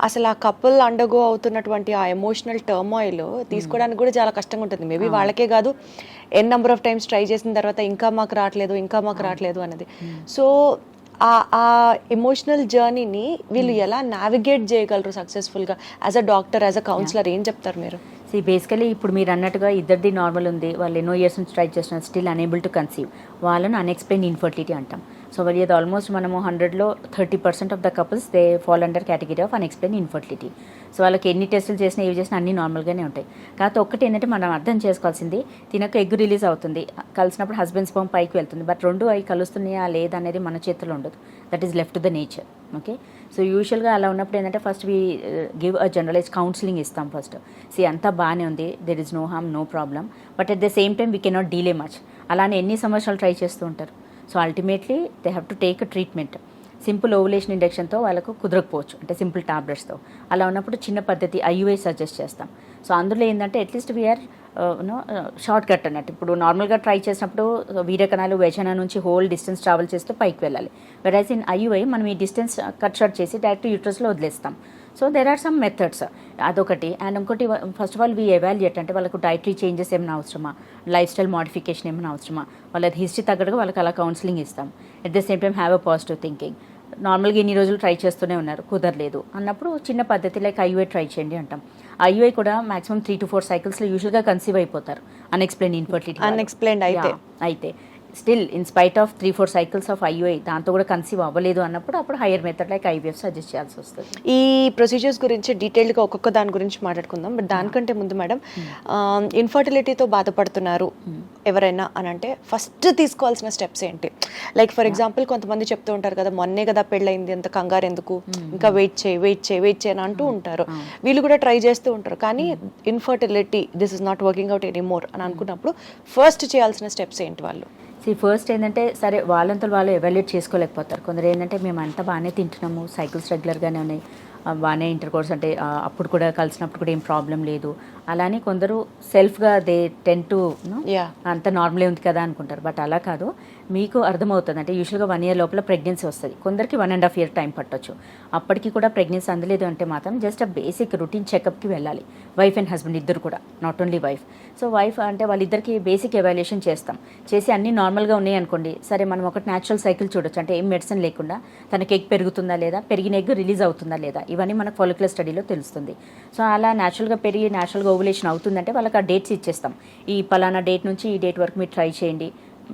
అసలు ఆ కపుల్ అండర్గో అవుతున్నటువంటి ఆ ఎమోషనల్ టర్మాయిల్ తీసుకోవడానికి కూడా చాలా కష్టంగా ఉంటుంది. మేబీ వాళ్ళకే కాదు, ఎన్ నెంబర్ ఆఫ్ టైమ్స్ ట్రై చేసిన తర్వాత ఇంకా మాకు రావట్లేదు అనేది. సో ఆ ఎమోషనల్ జర్నీని వీళ్ళు ఎలా నావిగేట్ చేయగలరు సక్సెస్ఫుల్గా? As a doctor, as a counsellor ఏం చెప్తారు మీరు? బేసికలీ ఇప్పుడు మీరు అన్నట్టుగా ఇద్దరిది నార్మల్ ఉంది, వాళ్ళు ఎన్నో ఇయర్స్ నుంచి ట్రై చేస్తున్నారు, స్టిల్ అనేబుల్ టు కన్సీవ్, వాళ్ళను అన్ఎక్స్ప్లెయిన్ ఇన్ఫర్టిలిటీ అంటాం. సో వాళ్ళు ఇది ఆల్మోస్ట్ మనము 100లో 30% of the couples they fall under category of unexplained infertility. So వాళ్ళకి ఎన్ని టెస్టులు చేసినా ఏవి చేసినా అన్ని నార్మల్గానే ఉంటాయి. కాకపోతే ఒకటి ఏంటంటే మనం అర్థం చేసుకోవాల్సింది, తినక ఎగ్ రిలీజ్ అవుతుంది, కలిసినప్పుడు హస్బెండ్ స్పర్మ్ పైకి వెళ్తుంది, బట్ రెండు అవి కలుస్తున్నాయా లేదా అనేది మన చేతిలో ఉండదు. That is left to the nature. Okay, so యూజువల్గా అలా ఉన్నప్పుడు ఏంటంటే first we give a generalise counselling ఇస్తాం. ఫస్ట్ అంతా బాగానే ఉంది, there is no harm, no problem, but at the same time we cannot delay much. అలానే ఎన్ని సంవత్సరాలు ట్రై చేస్తూ ఉంటారు. So ultimately they have to take a treatment. Simple ovulation ఇంజెక్షన్తో వాళ్ళకు కుదరకపోవచ్చు, అంటే సింపుల్ టాబ్లెట్స్తో. అలా ఉన్నప్పుడు చిన్న పద్ధతి ఐయుఐ సజెస్ట్ చేస్తాం. సో అందులో ఏంటంటే అట్లీస్ట్ వీఆర్ షార్ట్ కట్ అన్నట్టు. ఇప్పుడు నార్మల్గా ట్రై చేసినప్పుడు వీరకణాలు వెజన నుంచి హోల్ డిస్టెన్స్ ట్రావెల్ చేస్తూ పైకి వెళ్ళాలి. వెరాజ్ ఇన్ ఐయుఐ మనం ఈ డిస్టెన్స్ కట్ షార్ట్ చేసి డైరెక్ట్ యూట్రస్లో వదిలేస్తాం. So there are some methods, అదొకటి. అండ్ ఇంకోటి first of all we evaluate, అంటే వాళ్ళకు డైటరీ చేంజెస్ ఏమైనా అవసరమా, లైఫ్ స్టైల్ మోడిఫికేషన్ ఏమైనా అవసరమా, వాళ్ళది హిస్టరీ తగ్గట్టుగా వాళ్ళకి అలా కౌన్సిలింగ్ ఇస్తాం. At the same time have a positive thinking. నార్మల్గా ఇన్ని రోజులు ట్రై చేస్తూనే ఉన్నారు, కుదరలేదు అన్నప్పుడు చిన్న పద్ధతి లైక్ ఐయుఐ ట్రై చేయండి అంటాం. ఐయుఐ కూడా మాక్సిమం 3 to 4 సైకిల్స్లో యూజువల్గా కన్సీవ్ అయిపోతారు అన్ఎక్స్ప్లెయిన్ ఇన్ఫర్టిలిటీ. అన్ఎక్స్ప్లెయిన్డ్ అయితే still in spite of 3-4 cycles of IUI దాంతో కూడా కన్సీవ్ అవ్వలేదు అన్నప్పుడు అప్పుడు hire method like IVF suggest చేయాల్సి వస్తుంది. ఈ ప్రొసీజర్స్ గురించి డీటెయిల్డ్గా ఒక్కొక్క దాని గురించి మాట్లాడుకుందాం. బట్ దానికంటే ముందు మేడం, ఇన్ఫర్టిలిటీతో బాధపడుతున్నారు ఎవరైనా అని అంటే ఫస్ట్ తీసుకోవాల్సిన స్టెప్స్ ఏంటి? లైక్ ఫర్ ఎగ్జాంపుల్ కొంతమంది చెప్తూ ఉంటారు కదా, మొన్నే కదా పెళ్ళయింది, అంత కంగారు ఎందుకు, ఇంకా వెయిట్ చేయి అని అంటూ ఉంటారు. వీళ్ళు కూడా ట్రై చేస్తూ ఉంటారు, కానీ infertility this is not working out anymore అని అనుకున్నప్పుడు ఫస్ట్ చేయాల్సిన స్టెప్స్ ఏంటి వాళ్ళు? ఫస్ట్ ఏంటంటే సరే వాళ్ళంతా వాళ్ళు ఎవాల్యుయేట్ చేసుకోలేకపోతారు. కొందరు ఏంటంటే మేము అంతా బాగానే తింటున్నాము, సైకిల్స్ రెగ్యులర్గానే ఉన్నాయి, బాగానే ఇంటర్ కోర్స్ అంటే అప్పుడు కూడా కలిసినప్పుడు కూడా ఏం ప్రాబ్లం లేదు, అలానే కొందరు సెల్ఫ్గా దే టెన్ టు అంత నార్మలే ఉంది కదా అనుకుంటారు. బట్ అలా కాదు, మీకు అర్థమవుతుంది. అంటే యూజువల్గా 1 year లోపల ప్రెగ్నెన్సీ వస్తుంది, కొందరికి 1.5 year టైం పట్టొచ్చు. అప్పటికి కూడా ప్రెగ్నెన్సీ అందలేదు అంటే మాత్రం జస్ట్ ఆ బేసిక్ రొటీన్ చెకప్కి వెళ్ళాలి, వైఫ్ అండ్ హస్బెండ్ ఇద్దరు కూడా, not only wife. So wife అంటే వాళ్ళిద్దరికి బేసిక్ ఎవాల్యుయేషన్ చేస్తాం, చేసి అన్నీ నార్మల్గా ఉన్నాయి అనుకోండి, సరే మనం ఒకటి న్యాచురల్ సైకిల్ చూడొచ్చు, అంటే ఏం మెడిసిన్ లేకుండా తనకి ఎగ్ పెరుగుతుందా లేదా, పెరిగిన ఎగ్ రిలీజ్ అవుతుందా లేదా, ఇవన్నీ మనకు ఫాలిక్యులర్ స్టడీలో తెలుస్తుంది. సో అలా న్యాచురల్గా పెరిగి న్యాచురల్గా ఓవులేషన్ అవుతుందంటే వాళ్ళకి ఆ డేట్స్ ఇచ్చేస్తాం, ఈ పలానా డేట్ నుంచి ఈ డేట్ వరకు మీరు ట్రై చేయండి,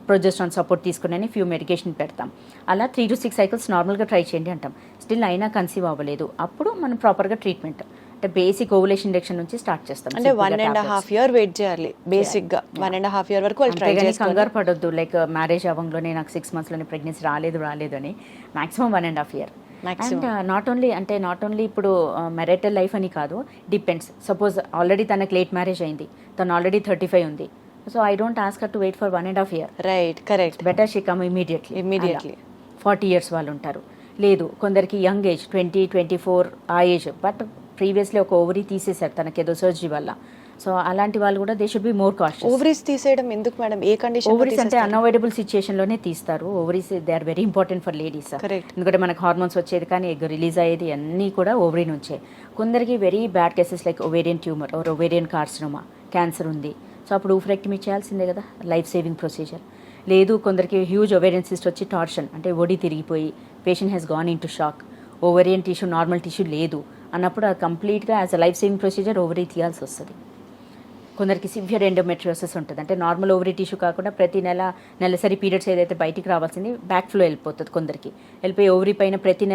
ప్రొజెస్ట్రాన్ సపోర్ట్ తీసుకుని ఫ్యూ మెడికేషన్ పెడతాం. అలా 3 to 6 సైకిల్స్ నార్మల్గా ట్రై చేయండి అంటాం. స్టిల్ అయినా కన్సీవ్ అవ్వలేదు, అప్పుడు మనం ప్రాపర్గా ట్రీట్మెంట్ అంటే బేసిక్ ఓవులేషన్ ఇంజెక్షన్ నుంచి స్టార్ట్ చేస్తాం. అంటే 1.5 year వెయిట్ చేయాలి బేసిక్గా, 1.5 year వరకు వాళ్ళు ట్రై చేసి కంగారు పడొద్దు. లైక్ మ్యారేజ్ అవ్వడంలోనే నాకు 6 monthsలోనే ప్రెగ్నెన్సీ రాలేదు అని, maximum 1.5 year. And not only ఇప్పుడు మ్యారిటల్ లైఫ్ అని కాదు, డిపెండ్స్. సపోజ్ ఆల్రెడీ తనకు లేట్ మ్యారేజ్ అయింది, తను ఆల్రెడీ 35 ఉంది, so I don't ask her to wait for 1.5 year. Right, correct. Better she come immediately. 40 years వాళ్ళు ఉంటారు. లేదు కొందరికి యంగ్ ఏజ్ 20-24 ఆ ఏజ్, బట్ ప్రీవియస్లీ ఒక ఓవరీ తీసేశారు తనకి ఏదో సర్జరీ వల్ల. సో అలాంటి వాళ్ళు కూడా they should be more cautious. Ovaries తీసేయడం ఎందుకు మేడం? ఏ కండిషన్? ఓవరీస్ అంటే అన్అవాయిడబుల్ సిచ్యుయేషన్ లోనే తీస్తారు. Ovaries they are very important for ladies. Correct. ఎందుకంటే మనకు హార్మోన్స్ వచ్చేది కానీ ఎగ్ రిలీజ్ అయ్యేది అన్నీ కూడా ఓవరీ నుంచే. కొందరికి very bad cases like ovarian tumour or ovarian carcinoma, cancer ఉంది. సో అప్పుడు ఓవరెక్టమీ చేయాల్సిందే కదా, లైఫ్ సేవింగ్ ప్రొసీజర్. లేదు కొందరికి హ్యూజ్ ఓవేరియన్ సిస్ట్ వచ్చి టార్షన్ అంటే ఒడి తిరిగిపోయి patient has gone into shock, ovarian tissue normal tissue లేదు అన్నప్పుడు అది కంప్లీట్గా as a life saving procedure ovary తీయాల్సి వస్తుంది. కొందరికి సివియర్ ఎండోమెట్రియోసిస్ ఉంటుంది, అంటే నార్మల్ ఓవరీ టిష్యూ కాకుండా ప్రతి నెలసరి పీరియడ్స్ ఏదైతే బయటికి రావాల్సింది బ్యాక్ ఫ్లో వెళ్ళిపోతుంది. కొందరికి వెళ్ళిపోయి ఓవరీ పైన ప్రతి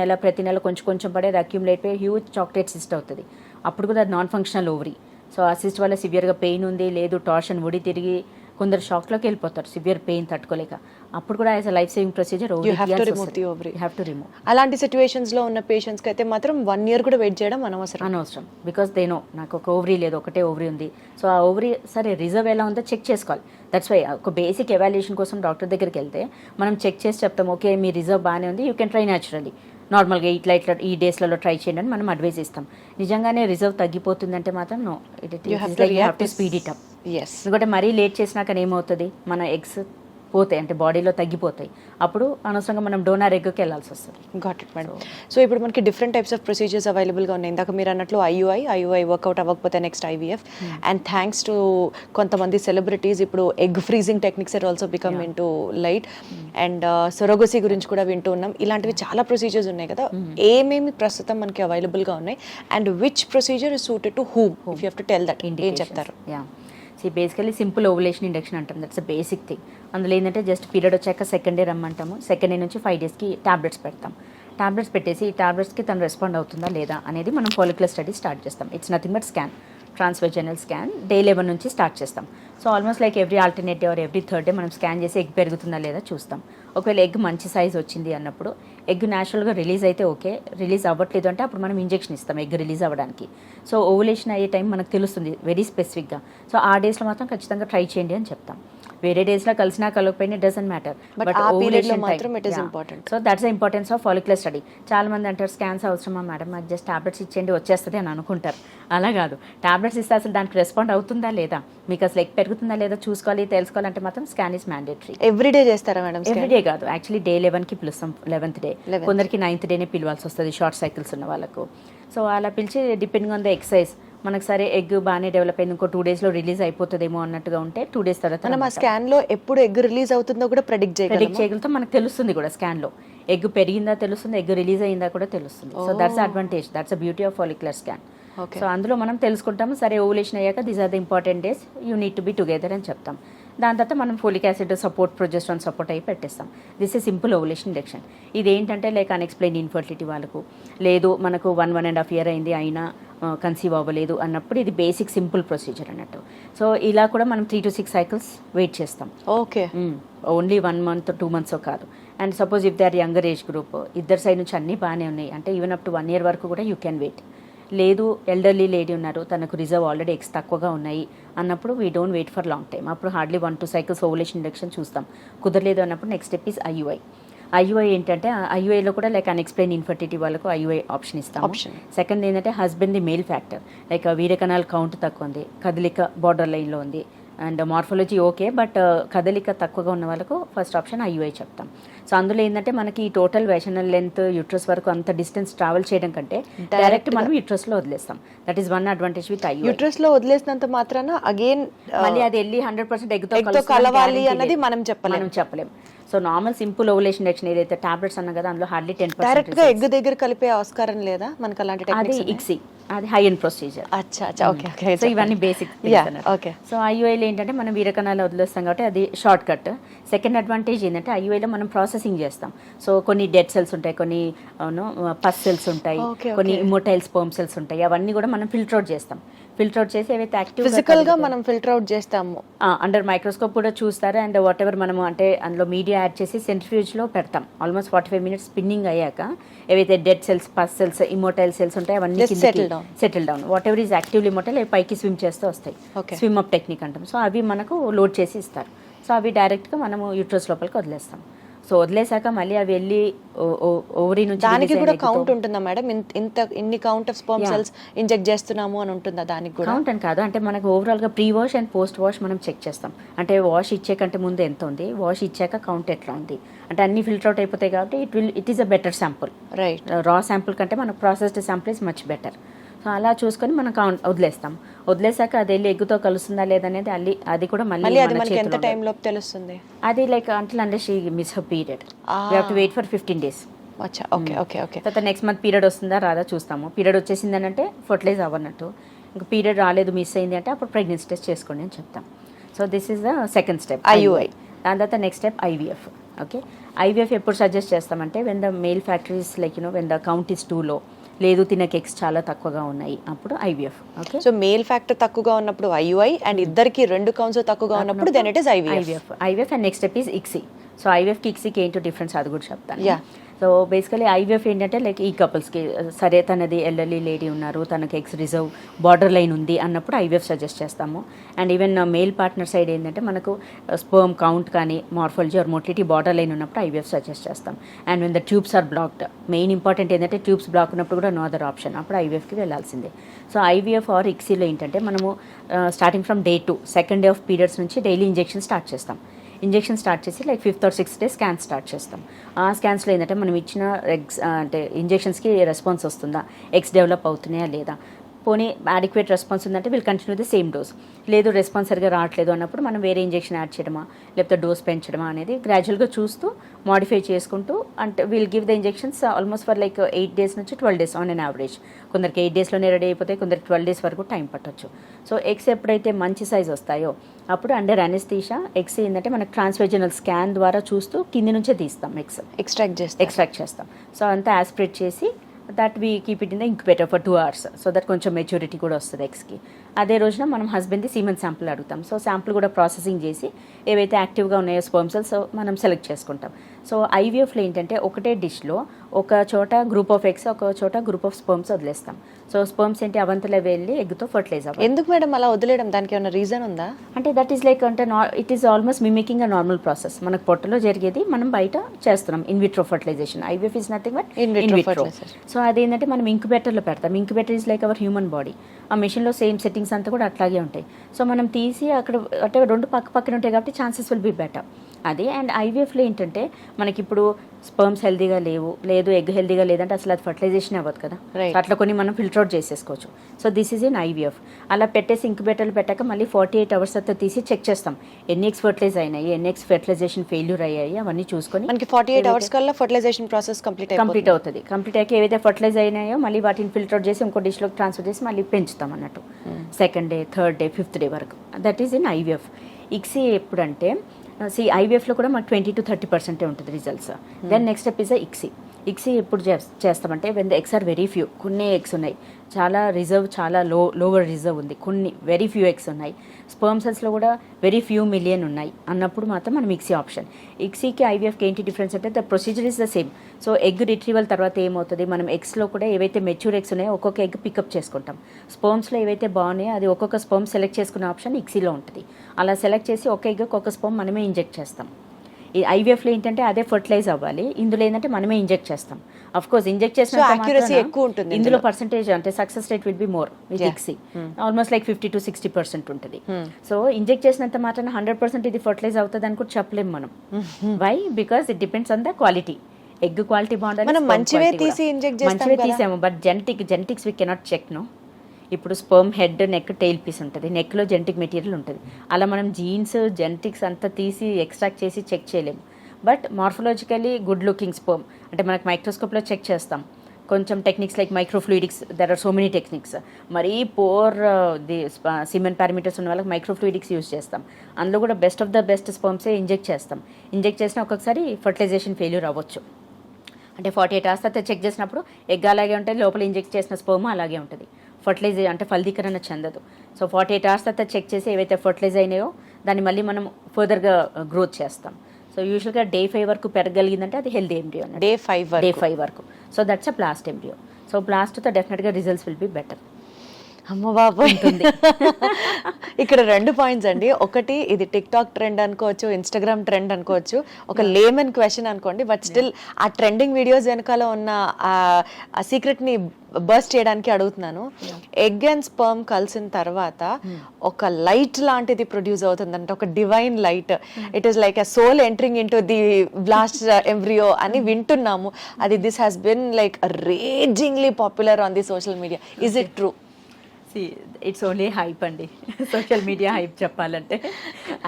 నెల కొంచెం పడేది అక్యూములేట్ అయిపోయి హ్యూజ్ చాక్లెట్ సిస్ట్ అవుతుంది. అప్పుడు కూడా అది నాన్ ఫంక్షనల్ ఓవరీ. సో ఆ సిస్ట్ వల్ల సివియర్గా పెయిన్ ఉంది, లేదు టార్షన్ ఒడి తిరిగి కొందరు షాక్లోకి వెళ్ళిపోతారు సివియర్ పెయిన్ తట్టుకోలేక. అప్పుడు కూడా as a life saving procedure you have to remove. అలాంటి సిచ్యువేషన్స్ లో ఉన్న పేషెంట్స్ కి అయితే మాత్రం 1 year కూడా వెయిట్ చేయడం అనవసరం. బికాస్ దే నో నాకు ఒక ఓవరీ లేదు, ఒకటే ఓవరీ ఉంది. సో ఆ ఓవరీ సరే రిజర్వ్ ఎలా ఉందో చెక్ చేసుకోవాలి. దట్స్ వై ఒక బేసిక్ ఎవాల్యుయేషన్ కోసం డాక్టర్ దగ్గరికి వెళ్తే మనం చెక్ చేసి చెప్తాం, ఓకే మీ రిజర్వ్ బాగానే ఉంది, యూ కెన్ ట్రై న్యాచురలీ, నార్మల్గా ఇట్లా ఈ డేస్లలో ట్రై చేయండి అని మనం అడ్వైస్ ఇస్తాం. నిజంగానే రిజర్వ్ తగ్గిపోతుందంటే మాత్రం no, you have to speed it up. ఎందుకంటే మరీ లేట్ చేసినాక ఏమవుతుంది, మన ఎగ్స్ పోతాయి అంటే బాడీలో తగ్గిపోతాయి. అప్పుడు అనవసరంగా మనం డోనార్ ఎగ్కి వెళ్ళాల్సి వస్తుంది. Got it madam. సో ఇప్పుడు మనకి డిఫరెంట్ టైప్స్ ఆఫ్ ప్రొసీజర్స్ అవైలబుల్గా ఉన్నాయి. ఇందాక మీరు అన్నట్లు ఐయుఐ వర్కౌట్ అవ్వకపోతే next IVF. And thanks to కొంతమంది సెలబ్రిటీస్ ఇప్పుడు egg freezing techniques are also become into light. And surrogacy గురించి కూడా వింటూ ఉన్నాం. ఇలాంటివి చాలా ప్రొసీజర్స్ ఉన్నాయి కదా, ఏమేమి ప్రస్తుతం మనకి అవైలబుల్గా ఉన్నాయి and which procedure is suited to whom, if you have to tell that, ఏం చెప్తారు? బేసికలీ సింపుల్ ఓవులేషన్ ఇండక్షన్ అంటాం, దట్స్ అ బేసిక్ థింగ్. అందులో ఏంటంటే జస్ట్ పీరియడ్ వచ్చాక సెకండ్ డే రమ్మంటాము, సెకండ్ డే నుంచి 5 daysకి టాబ్లెట్స్ పెడతాం. టాబ్లెట్స్ పెట్టేసి ఈ టాబ్లెట్స్కి తను రెస్పాండ్ అవుతుందా లేదా అనేది మనం ఫాలిక్యులర్ స్టడీ స్టార్ట్ చేస్తాం. It's nothing but scan, transvaginal scan day 11 నుంచి స్టార్ట్ చేస్తాం. So almost like every alternate day or every third day మనం స్కాన్ చేసి ఎగ్ పెరుగుతుందా లేదా చూస్తాం. ఒకవేళ ఎగ్ మంచి సైజ్ వచ్చింది అన్నప్పుడు ఎగ్ న్యాచురల్గా రిలీజ్ అయితే ఓకే, రిలీజ్ అవ్వట్లేదు అంటే అప్పుడు మనం ఇంజెక్షన్ ఇస్తాం ఎగ్ రిలీజ్ అవ్వడానికి. సో ఓవులేషన్ అయ్యే టైం మనకు తెలుస్తుంది వెరీ స్పెసిఫిక్గా. సో ఆ డేస్లో మాత్రం ఖచ్చితంగా ట్రై చేయండి అని చెప్తాం. వేరే డేస్లో కలిసినా కలగకపోయినా it doesn't matter, but ovulation మాత్రం it is important. So that's the importance of follicular study. చాలా మంది అంటారు స్కాన్స్ అవసరమా మేడం, మాకు జస్ట్ టాబ్లెట్స్ ఇచ్చేయండి వచ్చేస్తుంది అని అనుకుంటారు. అలా కాదు, టాబ్లెట్స్ ఇస్తే అసలు దానికి రెస్పాండ్ అవుతుందా లేదా, మీకు అసలు ఎగ్ పెరుగుతుందా లేదా చూసుకోవాలి, తెలుసుకోవాలంటే మాత్రం స్కాన్ ఇస్ మ్యాండేటరీ. ఎవ్రీడే చేస్తారా మేడం? ఎవ్రీడే కాదు, యాక్చువల్లీ డే 11కి పిలుస్తాం, 11th డే. కొందరికి 9th డేనే పిలవాల్సి వస్తుంది షార్ట్ సైకిల్స్ ఉన్న వాళ్ళకు. సో అలా పిలిచి డిపెండింగ్ ఆన్ ద ఎక్సైజ్ మనకు సరే ఎగ్ బాగానే డెవలప్ అయింది, ఇంకో 2 daysలో రిలీజ్ అయిపోతుందేమో అన్నట్టుగా ఉంటే 2 days తర్వాత మనం ఆ స్కాన్లో ఎప్పుడు ఎగ్ రిలీజ్ అవుతుందో కూడా ప్రెడిక్ట్ చేయగలుగుతాం. మనకు తెలుస్తుంది కూడా స్కాన్లో ఎగ్ పెరిగిందా తెలుస్తుంది, ఎగ్ రిలీజ్ అయిందా కూడా తెలుస్తుంది. So that's advantage, that's a beauty of follicular scan. So అందులో మనం తెలుసుకుంటాము, సరే ఓవులేషన్ అయ్యాక these are the important days, you need to be together అని చెప్తాం. దాని తర్వాత మనం folic acid support, progesterone support అయ్యి పెట్టేస్తాం. This a simple ovulation induction. ఇదేంటంటే లైక్ అన్ఎక్స్ప్లెయిన్ ఇన్ఫర్టిలిటీ వాళ్ళకు, లేదు మనకు 1.5 year అయింది అయినా కన్సీవ్ అవ్వలేదు అన్నప్పుడు ఇది బేసిక్ సింపుల్ ప్రొసీజర్ అన్నట్టు. సో ఇలా కూడా మనం 3 to 6 cycles వెయిట్ చేస్తాం. ఓకే, ఓన్లీ 1 month 2 months కాదు. And suppose if they are younger age group, ఇద్దరు సైడ్ నుంచి అన్నీ బాగానే ఉన్నాయి అంటే ఈవెన్ అప్ టు 1 year వరకు కూడా యూ కెన్ వెయిట్. లేదు ఎల్డర్లీ లేడీ ఉన్నారు, తనకు రిజర్వ్ ఆల్రెడీ ఎగ్స్ తక్కువగా ఉన్నాయి అన్నప్పుడు we don't wait for long time, అప్పుడు హార్డ్లీ 1-2 cycles ఓవులేషన్ ఇండక్షన్ చూస్తాం. కుదరలేదు అన్నప్పుడు నెక్స్ట్ స్టెప్ ఈస్ ఐయుఐ ఏంటంటే ఐయుఐలో కూడా లైక్ అన్ఎక్స్ప్లెయిన్ ఇన్ఫర్టిలిటీ వాళ్ళకు ఐయుఐ ఆప్షన్ ఇస్తాం. సెకండ్ ఏంటంటే husband the male factor, like వీరకణాల కౌంట్ తక్కువ ఉంది, కదలిక బార్డర్ లైన్లో ఉంది అండ్ మార్ఫాలజీ ఓకే, బట్ కదలిక తక్కువగా ఉన్న వాళ్ళకు ఫస్ట్ ఆప్షన్ ఐయుఐ చెప్తాం. సో అందులో ఏంటంటే మనకి ఈ టోటల్ వెజనల్ లెంత్ యూట్రస్ వరకు అంత డిస్టెన్స్ ట్రావెల్ చేయడం కంటే డైరెక్ట్ మనం యూట్రస్లో వదిలేస్తాం. That is one advantage with IUI. యూట్రస్లో వదిలేసినంత మాత్రాన అగైన్ మళ్ళీ అది వెళ్ళి 100% ఎగ్తో కలవాలి అన్నది మనం చెప్పలేం. So normal simple ovulation induction ఏదైతే టాబ్లెట్స్ అన్నా కదా అందులో హార్డ్లీ 10% డైరెక్ట్ గా ఎగ్ దగ్గర కలిపే ఆస్కారం లేదా మనకు అలాంటి టెక్నిక్స్? అది ఇక్సీ, అది high end procedure. Okay, so ఇవన్నీ బేసిక్. ఓకే. సో ఐయుఐలో ఏంటంటే మనం వీరకణాలు వదిలేస్తాం కాబట్టి అది షార్ట్ కట్. సెకండ్ అడ్వాంటేజ్ ఏంటంటే ఐయుఐలో మనం ప్రాసెసింగ్ చేస్తాం. సో కొన్ని డెడ్ సెల్స్ ఉంటాయి, కొన్ని పస్ సెల్స్ ఉంటాయి, కొన్ని ఇమ్మోటైల్ స్పర్మ్ సెల్స్ ఉంటాయి, అవన్నీ కూడా మనం ఫిల్టర్ అవుట్ చేస్తాం. ఫిల్టర్ అవుట్ చేసి ఏవైతే యాక్టివ్ ఫిజికల్ గా మనం ఫిల్టర్ అవుట్ చేస్తాము, అండర్ మైక్రోస్కోప్ కూడా చూస్తారు. అండ్ వాట్ ఎవర్ మనము అంటే అందులో మీడియా యాడ్ చేసి సెంట్రిఫ్యూజ్ లో పెడతాం. ఆల్మోస్ట్ 45 minutes స్పిన్నింగ్ అయ్యాక ఏవైతే dead cells, pus cells, immotile cells ఉంటాయి అవన్నీ settle down. Whatever is actively immotile పైకి స్విమ్ చేస్తూ వస్తాయి, స్విమ్ అప్ టెక్నిక్ అంటాం. సో అవి మనకు లోడ్ చేసి ఇస్తారు. సో అవి డైరెక్ట్గా మనము యూట్రస్ లోపలికి వదిలేస్తాం. సో వదిలేసాక మళ్ళీ అవి వెళ్ళి ఓవరీ నుంచి దానికి release కూడా అయిన కౌంట్ ఉంటుందా మేడం? ఇన్ని count of sperm cells inject చేస్తున్నాము అని ఉంటుందా దానికి కూడా? కౌంట్ అని కాదు, అంటే మనకు ఓవరాల్గా pre wash and post wash మనం చెక్ చేస్తాం. అంటే వాష్ ఇచ్చే కంటే ముందు ఎంత ఉంది, వాష్ ఇచ్చాక కౌంట్ ఎట్లా ఉంది, అంటే అన్ని ఫిల్టర్ అవుట్ అయిపోతాయి కాబట్టి it is a better sample. Right. రా శాంపుల్ కంటే మనకు processed sample is much better. So అలా చూసుకొని మనం వదిలేస్తాం. వదిలేసాక అది వెళ్ళి ఎగ్గుతో కలుస్తుందా లేదనేది అది కూడా మళ్ళీ అది మన మనకి ఎంత చేతిలో టైం ఉండదు. లోపు తెలుస్తుంది? అది like until under she miss her period we have to wait for 15 days. అచ్చా, ఓకే ఓకే ఓకే. తర్వాత నెక్స్ట్ మంత్ పీరియడ్ వస్తుందా రాదా చూస్తాము. పీరియడ్ వచ్చేసింది అంటే ఫర్టిలైజ్ అవ్వనట్టు, ఇంకా పీరియడ్ రాలేదు మిస్ అయింది అంటే అప్పుడు ప్రెగ్నెన్సీ టెస్ట్ చేసుకోండి అని చెప్తాం. So this is the second step IUI. దాని తర్వాత next step IVF. Okay, IVF ఎప్పుడు సజెస్ట్ చేస్తామంటే when the male factories like when the count is 2 low, లేదు తినక ఎగ్స్ చాలా తక్కువగా ఉన్నాయి, అప్పుడు IVF. Okay, so male factor తక్కువగా ఉన్నప్పుడు IUI అండ్ ఇద్దరికి 2 కౌంట్స్ తక్కువగా ఉన్నప్పుడు then it is IVF. And next step is ICSI. So IVFకి ICSIకి ఏంటో డిఫరెన్స్ అది కూడా చెప్తాను. Yeah. సో బేసికలీ IVF ఏంటంటే లైక్ ఈ కపుల్స్కి సరే తనది ఎల్డర్లీ లేడీ ఉన్నారు, తనకి ఎగ్స్ రిజర్వ్ బార్డర్ లైన్ ఉంది అన్నప్పుడు IVF సజెస్ట్ చేస్తాము. And even male partner side ఏంటంటే మనకు స్పర్మ్ కౌంట్ కానీ morphology or motility border line ఉన్నప్పుడు IVF సజెస్ట్ చేస్తాం. And when the tubes are blocked, main important ఏంటంటే ట్యూబ్స్ బ్లాక్ ఉన్నప్పుడు కూడా నో అదర్ ఆప్షన్, అప్పుడు IVFకి వెళ్ళాల్సిందే. సో IVF ఆర్ ICSIలో ఏంటంటే మనము starting from day 2 second day of periods నుంచి డైలీ ఇంజెక్షన్ స్టార్ట్ చేస్తాం. ఇంజెక్షన్ స్టార్ట్ చేసి like 5th or 6th day scan start చేస్తాం. ఆ స్కాన్స్లో ఏంటంటే మనం ఇచ్చిన ఎగ్స్ అంటే ఇంజెక్షన్స్కి రెస్పాన్స్ వస్తుందా, ఎగ్స్ డెవలప్ అవుతున్నాయా లేదా, పోనీ అడిక్వేట్ రెస్పాన్స్ ఉందంటే will continue the same dose, లేదు రెస్పాన్స్ సరిగా రావట్లేదు అన్నప్పుడు మనం వేరే ఇంజెక్షన్ యాడ్ చేయడమా లేకపోతే డోస్ పెంచడమా అనేది గ్రాడ్యువల్గా చూస్తూ మాడిఫై చేసుకుంటూ, అంటే will give the injections almost for like 8 days నుంచి 12 days ఆన్ అన్ యావరేజ్. కొందరికి 8 daysలోనే రెడీ అయిపోతాయి, కొందరికి 12 days వరకు టైం పట్టొచ్చు. సో ఎగ్స్ ఎప్పుడైతే మంచి సైజ్ వస్తాయో అప్పుడు అండర్ అనెస్థీషియా ఎగ్స్ ఏంటంటే మనకు ట్రాన్స్వెజనల్ స్కాన్ ద్వారా చూస్తూ కింది నుంచే తీస్తాం ఎగ్స్, ఎక్స్ట్రాక్ట్ చేస్తాం. సో అంతా యాస్పిరేట్ చేసి that we keep it in the incubator for 2 hours so that కొంచెం మెచ్యూరిటీ కూడా వస్తుంది ఎగ్స్కి. అదే రోజున మనం హస్బెండ్ది సీమన్ శాంపుల్ అడుగుతాం. సో శాంపుల్ కూడా ప్రాసెసింగ్ చేసి ఏవైతే యాక్టివ్గా ఉన్నాయో స్పర్మ్ సెల్స్ మనం సెలెక్ట్ చేసుకుంటాం. సో IVFలో ఏంటంటే ఒకటే డిష్లో ఒక చోట గ్రూప్ ఆఫ్ ఎగ్స్, ఒక చోట గ్రూప్ ఆఫ్ స్పర్మ్స్ వదిలేస్తాం. సో స్పర్మ్స్ ఏంటి అవంతలో వెళ్ళి ఎగ్తో ఫర్టిలైజ్ అవ్వాలి. ఎందుకు మేడం అలా వదిలేయడం? దానికి ఏమైనా రీజన్ ఉందా? అంటే దట్ ఈస్ లైక్ అంటే it is almost mimicking a normal process. మనకు పొట్టలో జరిగేది మనం బయట చేస్తున్నాం. In vitro fertilization. IVF is nothing but in vitro. So అదేంటంటే మనం ఇంక్యుబేటర్లో పెడతాం. Incubator is like our human body. ఆ మెషిన్లో సేమ్ సెట్టింగ్స్ అంతా కూడా అట్లాగే ఉంటాయి. సో మనం తీసి అక్కడ అంటే 2 పక్కన ఉంటాయి కాబట్టి ఛాన్సెస్ విల్ బీ బెటర్. అది అండ్ IVFలో ఏంటంటే మనకి ఇప్పుడు స్పర్మ్స్ హెల్దీగా లేవు, లేదు ఎగ్ హెల్దీగా లేదంటే అసలు అది ఫర్టిలైజేషన్ అవ్వదు కదా, అట్లా కొన్ని మనం ఫిల్టర్ అవుట్ చేసేసుకోవచ్చు. So this is in IVF. అలా పెట్టేసి ఇంక్యుబేటర్లు పెట్టాక మళ్ళీ 48 hours తర్వాత తీసి చెక్ చేస్తాం ఎన్ని ఎగ్స్ ఫర్టిలైజ్ అయినాయి, ఎన్ని ఎగ్స్ ఫెర్టిలైజేషన్ ఫెయిల్యూర్ అయ్యాయి, అవన్నీ చూసుకొని మనకి 48 hours కల్లా ఫర్టిలైజేషన్ ప్రాసెస్ కంప్లీట్ అవుతుంది. కంప్లీట్ అయ్యాక ఏవైతే ఫర్టిలైజ్ అయినాయో మళ్ళీ వాటిని ఫిల్టర్ అవుట్ చేసి ఇంకో డిష్లోకి ట్రాన్స్ఫర్ చేసి మళ్ళీ పెంచుతాం అన్నట్టు. 2nd day, 3rd day, 5th day వరకు. That is in IVF. ICSI ఎప్పుడంటే IVFలో కూడా మనకు 20 to 30% ఉంటుంది results. Then next step is ICSI. ICSI ఎప్పుడు చేస్తామంటే when the eggs are very few, కొన్ని ఎగ్స్ ఉన్నాయి, చాలా రిజర్వ్, చాలా లోవర్ రిజర్వ్ ఉంది, కొన్ని వెరీ ఫ్యూ ఎగ్స్ ఉన్నాయి, స్పర్మ్ సెల్స్లో కూడా వెరీ ఫ్యూ మిలియన్ ఉన్నాయి అన్నప్పుడు మాత్రం మనం ICSI ఆప్షన్. ICSIకి IVFకి ఏంటి డిఫరెన్స్ అంటే the procedure is the same. So egg retrieval తర్వాత ఏమవుతుంది, మనం ఎగ్స్లో కూడా ఏవైతే మెచ్యూర్ ఎగ్స్ ఉన్నాయో ఒక్కొక్క ఎగ్ పికప్ చేసుకుంటాం. స్పర్మ్స్లో ఏవైతే బాగున్నాయో అది ఒక్కొక్క స్పర్మ్ సెలెక్ట్ చేసుకునే ఆప్షన్ ICSIలో ఉంటుంది. అలా సెలెక్ట్ చేసి ఒక ఎగ్ ఒక్కొక్క స్పర్మ్ మనమే ఇంజెక్ట్ చేస్తాం. ఈ IVFలో ఏంటంటే అదే ఫర్టిలైజ్ అవ్వాలి, ఇందులో ఏంటంటే మనమే ఇంజెక్ట్ చేస్తాం. అఫ్ కోర్స్ ఇంజెక్ట్ చేసిన accuracy ఎక్కువ ఉంటుంది ఇందులో పర్సెంటేజ్ అంటే success rate will be more with ICSI. Almost like 50 to 60% ఉంటుంది. సో ఇంజెక్ట్ చేసినంత మాత్రాన 100% ఇది ఫర్టిలైజ్ అవుతుంది అని కూడా చెప్పలేము మనం. Why? Because it depends on the quality. Egg quality బాగుండాలి, మనం మంచివే తీసి ఇంజెక్ట్ చేస్తాం, మంచివే తీసాము, but genetics we cannot check. No, ఇప్పుడు sperm head, neck, tail piece ఉంటుంది, నెక్లో జెనెటిక్ మెటీరియల్ ఉంటుంది. అలా మనం జీన్స్, జెనెటిక్స్ అంతా తీసి ఎక్స్ట్రాక్ట్ చేసి చెక్ చేయలేము. But morphologically good looking sperm అంటే మనకు మైక్రోస్కోప్లో చెక్ చేస్తాం. కొంచెం techniques like microfluidics, there are so many techniques. మరీ పోర్ ది సిమెన్ పారామీటర్స్ ఉన్న వాళ్ళకి మైక్రోఫ్లూయిడిక్స్ యూజ్ చేస్తాం. అందులో కూడా బెస్ట్ ఆఫ్ ద బెస్ట్ స్పర్మ్సే ఇంజెక్ట్ చేస్తాం. ఇంజెక్ట్ చేసిన ఒక్కొక్కసారి ఫర్టిలైజేషన్ ఫెయిల్యూర్ అవ్వచ్చు. అంటే 48 hours తర్వాత చెక్ చేసినప్పుడు ఎగ్ అలాగే ఉంటుంది, లోపల ఇంజెక్ట్ చేసిన స్పర్మ్ అలాగే ఉంటుంది. ఫర్టిలైజ్ అంటే ఫలదీకరణ చెందదు. సో 48 hours తర్వాత చెక్ చేసి ఏవైతే ఫర్టిలైజ్ అయినాయో దాన్ని మళ్ళీ మనం ఫర్దర్గా గ్రోత్ చేస్తాం. సో యూజువల్గా day 5 వరకు పెరగలిగిందంటే అది హెల్దీ ఎంబ్రియో. Day 5 వరకు. So that's a blast embryo. So బ్లాస్ట్తో డెఫినెట్గా రిజల్ట్స్ విల్ బి బెటర్. అమ్మ బాబోయ్ ఇక్కడ 2 పాయింట్స్ అండి. ఒకటి ఇది టిక్ టాక్ ట్రెండ్ అనుకోవచ్చు, ఇన్స్టాగ్రామ్ ట్రెండ్ అనుకోవచ్చు, ఒక లేమన్ క్వశ్చన్ అనుకోండి, బట్ స్టిల్ ఆ ట్రెండింగ్ వీడియోస్ వెనకాల ఉన్న ఆ సీక్రెట్ ని బర్స్ట్ చేయడానికి అడుగుతున్నాను. ఎగ్ అండ్ స్పర్మ్ కలిసిన తర్వాత ఒక లైట్ లాంటిది ప్రొడ్యూస్ అవుతుంది అంటే ఒక divine light. It is like a soul entering into the blast embryo అని వింటున్నాము. అది this has been like ragingly popular on the social media. Is it true? It's only hype అండి, social media hype చెప్పాలంటే.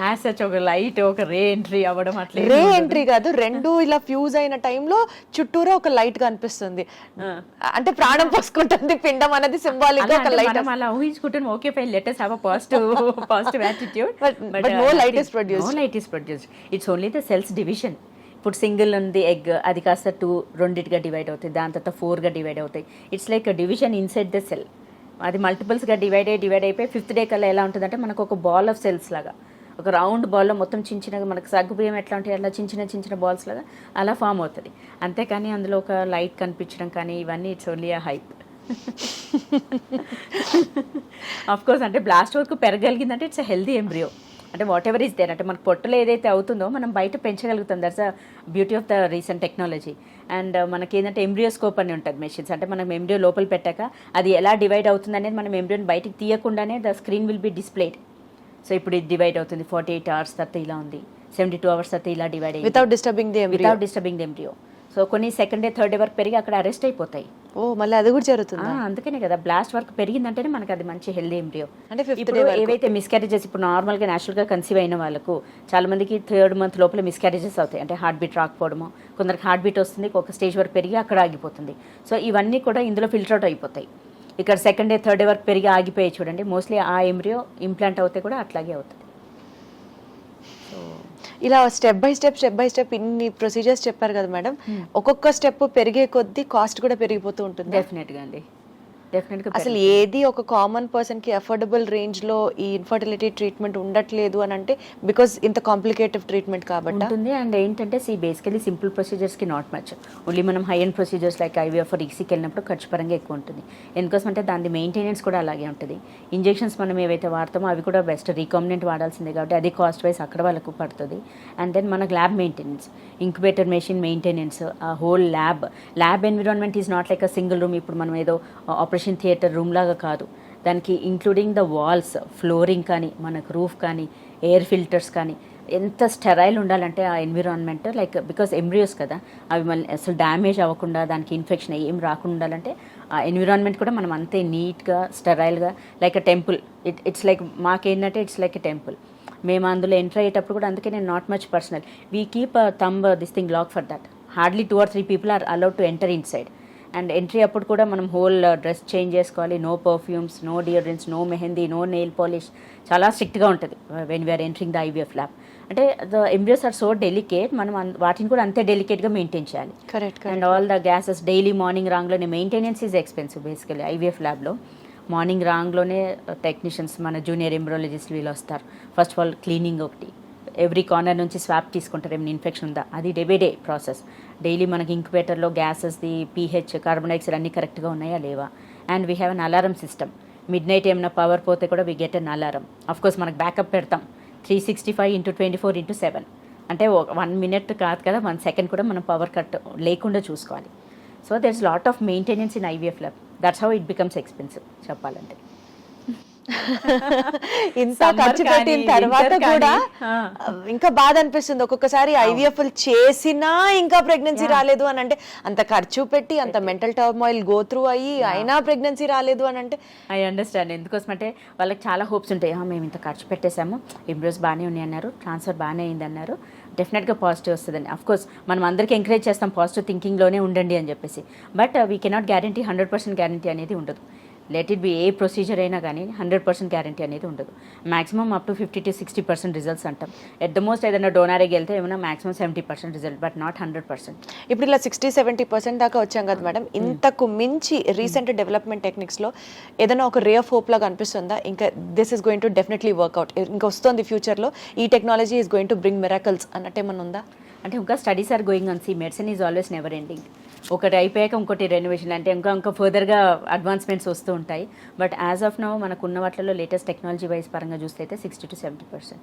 As such ఒక light ఒక ray entry అవ్వడం అట్లా రే entry కాదు, రెండు ఇలా ఫ్యూజ్ అయిన టైంలో చుట్టూరా ఒక లైట్ కనిపిస్తుంది, అంటే ప్రాణం పోసుకుంటుంది పిండం అనేది సింబాలిక్ గా ఒక లైట్. మనం అలా ఊహించుకుంటాం, okay fine, let us have a positive attitude, but no light is produced. No light is produced. It's only the cells division. ఇప్పుడు సింగిల్ ఉంది ఎగ్, అది కాస్త 2 రెండిటిగా డివైడ్ అవుతాయి, దాని తర్వాత 4గా డివైడ్ అవుతాయి. It's like division inside the cell. అది మల్టిపుల్స్గా divide అయిపోయి 5th డే కల్లా ఎలా ఉంటుందంటే మనకు ఒక బాల్ ఆఫ్ సెల్స్ లాగా, ఒక రౌండ్ బాల్లో మొత్తం చిన్నగా మనకు సగ్గుబియ్యం ఎట్లా ఉంటాయి అట్లా చిన్న బాల్స్ లాగా అలా ఫామ్ అవుతుంది. అంతేకాని అందులో ఒక లైట్ కనిపించడం కానీ ఇవన్నీ it's only a hype. Of course అంటే బ్లాస్ట్ వరకు పెరగలిగిందంటే ఇట్స్ అ హెల్దీ ఎంబ్రియో. అంటే వాట్ ఎవర్ ఈస్ దేర్, అంటే మన పొట్టలో ఏదైతే అవుతుందో మనం బయట పెంచగలుగుతాం. That's a beauty of the recent technology. And మనకి ఏంటంటే ఎంబ్రియోస్కోప్ అని ఉంటుంది మెషిన్స్, అంటే మనం ఎంబ్రియో లోపల పెట్టాక అది ఎలా డివైడ్ అవుతుంది అనేది మనం ఎంబ్రియోని బయటికి తీయకుండానే the screen will be displayed. So ఇప్పుడు ఇది డివైడ్ అవుతుంది 48 hours తర్వాత ఇలా ఉంది, 72 hours తర్వాత ఇలా డివైడ్ అయ్యింది without disturbing the embryo. So కొన్ని 2nd డే 3rd డే వరకు పెరిగి అక్కడ అరెస్ట్ అయిపోతాయి. ఓ మళ్ళీ అది కూడా జరుగుతుంది. అందుకనే కదా బ్లాస్ట్ వరకు పెరిగిందంటేనే మనకి అది మంచి హెల్దీ ఎంబ్రియో. అంటే ఇప్పుడు ఏవైతే మిస్క్యారేజెస్ ఇప్పుడు నార్మల్గా న్యాచురల్గా కన్సీవ్ అయిన వాళ్ళకు చాలా మందికి 3rd month లోపల మిస్క్యారేజెస్ అవుతాయి, అంటే హార్ట్ బీట్ రాకపోవడము, కొందరికి హార్ట్ బీట్ వస్తుంది, ఒక స్టేజ్ వరకు పెరిగి అక్కడ ఆగిపోతుంది. సో ఇవన్నీ కూడా ఇందులో ఫిల్టర్ అవుట్ అయిపోతాయి. ఇక్కడ 2nd డే 3rd డే వరకు పెరిగి ఆగిపోయి చూడండి, మోస్ట్లీ ఆ ఎంబ్రియో ఇంప్లాంట్ అవుతే కూడా అట్లాగే అవుతుంది. ఇలా స్టెప్ బై స్టెప్ ఇన్ని ప్రొసీజర్స్ చెప్పారు కదా మేడం, ఒక్కొక్క స్టెప్ పెరిగే కొద్దీ కాస్ట్ కూడా పెరిగిపోతూ ఉంటుంది. డెఫినెట్గా అండి, డెఫినెట్గా. అసలు ఏది ఒక కామన్ పర్సన్ కి అఫోర్డబుల్ రేంజ్ లో ఈ ఇన్ఫర్టిలిటీ ట్రీట్మెంట్ ఉండట్లేదు అని అంటే బికాస్ ఇంత కాంప్లికేటివ్ ట్రీట్మెంట్ కాబట్టి ఉంటుంది. అండ్ ఏంటంటే బేసికలీ సింపుల్ ప్రొసీజర్స్ కి నాట్ మచ్, ఓన్లీ మనం high and procedures like IVF ఈసీకి వెళ్ళినప్పుడు ఖర్చు పరంగా ఎక్కువ ఉంటుంది. ఎందుకోసం అంటే దాని మెయింటెనెన్స్ కూడా అలాగే ఉంటుంది. ఇంజెక్షన్స్ మనం ఏవైతే వాడతామో అవి కూడా బెస్ట్ రీకాంబినెంట్ వాడాల్సిందే కాబట్టి అది కాస్ట్ వైజ్ అక్కడ వాళ్ళకు పడుతుంది. అండ్ దెన్ మనకు lab maintenance, incubator machine maintenance, ఆ whole lab environment is not like a single room. ఇప్పుడు మనం ఏదో ఆపరేషన్ థియేటర్ రూమ్ లాగా కాదు, దానికి ఇంక్లూడింగ్ ద వాల్స్, ఫ్లోరింగ్ కానీ మనకు రూఫ్ కానీ ఎయిర్ ఫిల్టర్స్ కానీ ఎంత స్టెరైల్ ఉండాలంటే ఆ ఎన్విరాన్మెంట్, లైక్ బికాస్ ఎంబ్రియోస్ కదా, అవి మళ్ళీ అసలు డ్యామేజ్ అవ్వకుండా దానికి ఇన్ఫెక్షన్ ఏం రాకుండా ఉండాలంటే ఆ ఎన్విరాన్మెంట్ కూడా మనం అంతే నీట్గా స్టెరైల్గా like a temple. It's like మాకేంటంటే ఇట్స్ లైక్ ఎ టెంపుల్. మేము అందులో ఎంటర్ అయ్యేటప్పుడు కూడా అందుకే నేను not much personal, we keep thumb this thing lock for that. Hardly 2 or 3 people are allowed to enter inside. And entry అప్పుడు కూడా మనం హోల్ డ్రెస్ చేంజ్ చేసుకోవాలి, no perfumes, no deodorants, no mehndi, no nail polish, చాలా స్ట్రిక్ట్గా ఉంటుంది when we are entering the IVF lab. అంటే the embryos are so delicate, మనం వాటిని కూడా అంతే డెలికేట్గా మెయింటైన్ చేయాలి. Correct. And all the gases daily morning రాంగ్లోనే maintenance is expensive basically IVF ల్యాబ్లో. మార్నింగ్ రాంగ్లోనే టెక్నీషియన్స్ మన జూనియర్ ఎంబ్రియాలజిస్ట్ వీళ్ళు వస్తారు. ఫస్ట్ ఆఫ్ ఆల్ క్లీనింగ్ ఒకటి, ఎవ్రీ కార్నర్ నుంచి స్వాప్ తీసుకుంటారు, ఏమైనా ఇన్ఫెక్షన్ ఉందా, అది day by day process. Daily మనకి ఇంక్యుబేటర్లో గ్యాసెస్ది pH, కార్బన్ డైఆక్సైడ్ అన్నీ కరెక్ట్గా ఉన్నాయా లేవా. And we have an alarm system. Mid night ఏమైనా పవర్ పోతే కూడా we get an alarm. Of course మనకు బ్యాకప్ పెడతాం 365x24x7, అంటే 1 minute కాదు కదా, 1 second కూడా మనం పవర్ కట్ లేకుండా చూసుకోవాలి. So there is lot of maintenance in IVF lab. That's how it becomes expensive చెప్పాలంటే. ఇంత ఖర్చు పెట్టిన తర్వాత కూడా ఇంకా బాధ అనిపిస్తుంది ఒక్కొక్కసారి. ఐవీఎఫ్ చేసినా ఇంకా ప్రెగ్నెన్సీ రాలేదు అని అంటే, అంత ఖర్చు పెట్టి అంత మెంటల్ టర్మాయిల్ గో త్రూ అయ్యి అయినా ప్రెగ్నెన్సీ రాలేదు అని అంటే ఐ అండర్స్టాండ్. ఎందుకోసం అంటే వాళ్ళకి చాలా హోప్స్ ఉంటాయి, మేము ఇంత ఖర్చు పెట్టేశాము, ఎంబ్రియోస్ బాగానే ఉన్నాయి అన్నారు, ట్రాన్స్ఫర్ బాగానే అయింది అన్నారు, డెఫినెట్గా పాజిటివ్ వస్తుందండి. అఫ్కోర్స్ మనం అందరికీ ఎంకరేజ్ చేస్తాం పాజిటివ్ థింకింగ్లోనే ఉండండి అని చెప్పేసి, but we cannot guarantee 100% guarantee అనేది ఉండదు. Let it be A procedure అయినా కానీ 100% గ్యారంటీ అనేది ఉండదు. Maximum up to 50 to 60% results అంటాం. ఎట్ ద మోస్ట్ ఏదైనా డోనారీకి వెళ్తే ఏమైనా మాక్సిమం 70% రిజల్ట్, బట్ నాట్ 100%. ఇప్పుడు ఇలా 60-70% దాకా వచ్చాం కదా మేడం, ఇంతకు మించి రీసెంట్ డెవలప్మెంట్ టెక్నిక్స్లో ఏదైనా ఒక రే ఆఫ్ హోప్ లాగా అనిపిస్తుందా? ఇంకా this is going to definitely work out, ఇంకా వస్తుంది ఫ్యూచర్లో ఈ technology is going to bring miracles అన్నట్టు ఏమన్నా ఉందా? అంటే ఇంకా studies are going on. Medicine is always never ending. ఒకటి అయిపోయాక ఇంకోటి రెనోవేషన్ అంటే ఇంకా ఫర్దర్గా అడ్వాన్స్మెంట్స్ వస్తూ ఉంటాయి. బట్ యాజ్ ఆఫ్ నౌ మనకు ఉన్న వాటిలో లేటెస్ట్ టెక్నాలజీ వైజ్ పరంగా చూస్తే అయితే 60 to 70%.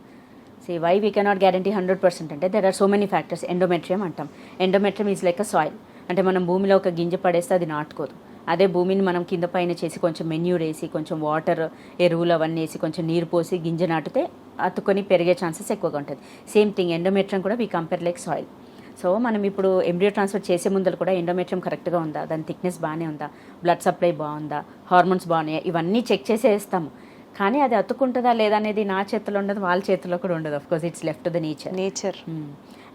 See why we cannot guarantee 100% అంటే there are so many factors. Endometrium అంటాం. Endometrium is like a soil. అంటే మనం భూమిలో ఒక గింజ పడేస్తే అది నాటుకోదు. అదే భూమిని మనం కింద పైన చేసి కొంచెం మెన్యూర్ వేసి కొంచెం వాటర్ ఎరువులు అవన్నీ వేసి కొంచెం నీరు పోసి గింజ నాటితే అతుకొని పెరిగే ఛాన్సెస్ ఎక్కువగా ఉంటుంది. సేమ్ థింగ్ ఎండోమెట్రియం కూడా we compare like soil. So మనం ఇప్పుడు ఎంబ్రియో ట్రాన్స్ఫర్ చేసే ముందర కూడా ఎండోమెట్రియం కరెక్ట్గా ఉందా, దాని థిక్నెస్ బాగానే ఉందా, బ్లడ్ సప్లై బాగుందా, హార్మోన్స్ బాగున్నాయా, ఇవన్నీ చెక్ చేసే వేస్తాము. కానీ అది అతుక్కుంటుందా లేదా అనేది నా చేతిలో ఉండదు, వాళ్ళ చేతిలో కూడా ఉండదు. Of course it's left to the nature.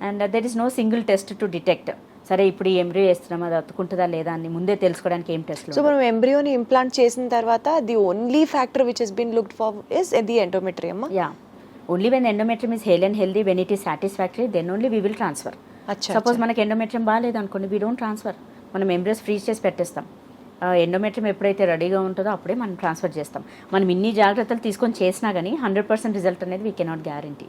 And there is no single test to detect. సరే ఇప్పుడు ఈ ఎంబ్రియో వేస్తున్నాం, అది అతుక్కుంటుందా లేదా అని ముందే తెలుసుకోవడానికి ఏం టెస్ట్. సో మనం ఎంబ్రియోని ఇంప్లాంట్ చేసిన తర్వాత the only factor which has been looked for is the endometrium. Yeah, only when endometrium is hale and healthy, when it is satisfactory, then only we will transfer. Suppose మనకి endometrium బాగాలేదు అనుకోండి, we don't transfer. మనం embryos freeze చేసి పెట్టేస్తాం. Endometrium ఎప్పుడైతే రెడీగా ఉంటుందో అప్పుడే మనం ట్రాన్స్ఫర్ చేస్తాం. మనం ఇన్ని జాగ్రత్తలు తీసుకొని చేసినా కానీ 100% రిజల్ట్ అనేది we cannot guarantee.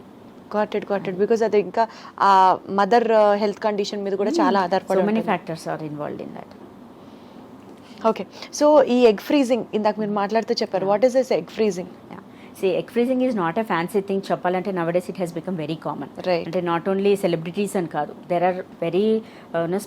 Got it because అది ఇంకా ఆ మదర్ హెల్త్ కండిషన్ మీద కూడా చాలా ఆధారపడి so many factors are involved in that. Okay, so ఈ ఎగ్ ఫ్రీజింగ్ ఇందాక మీరు మాట్లాడుతూ చెప్పారు. What is this egg freezing? Egg freezing is not a fancy thing. చెప్పాలంటే nowadays it has become very common. Right. అంటే నాట్ ఓన్లీ సెలబ్రిటీస్ అని కాదు, there are very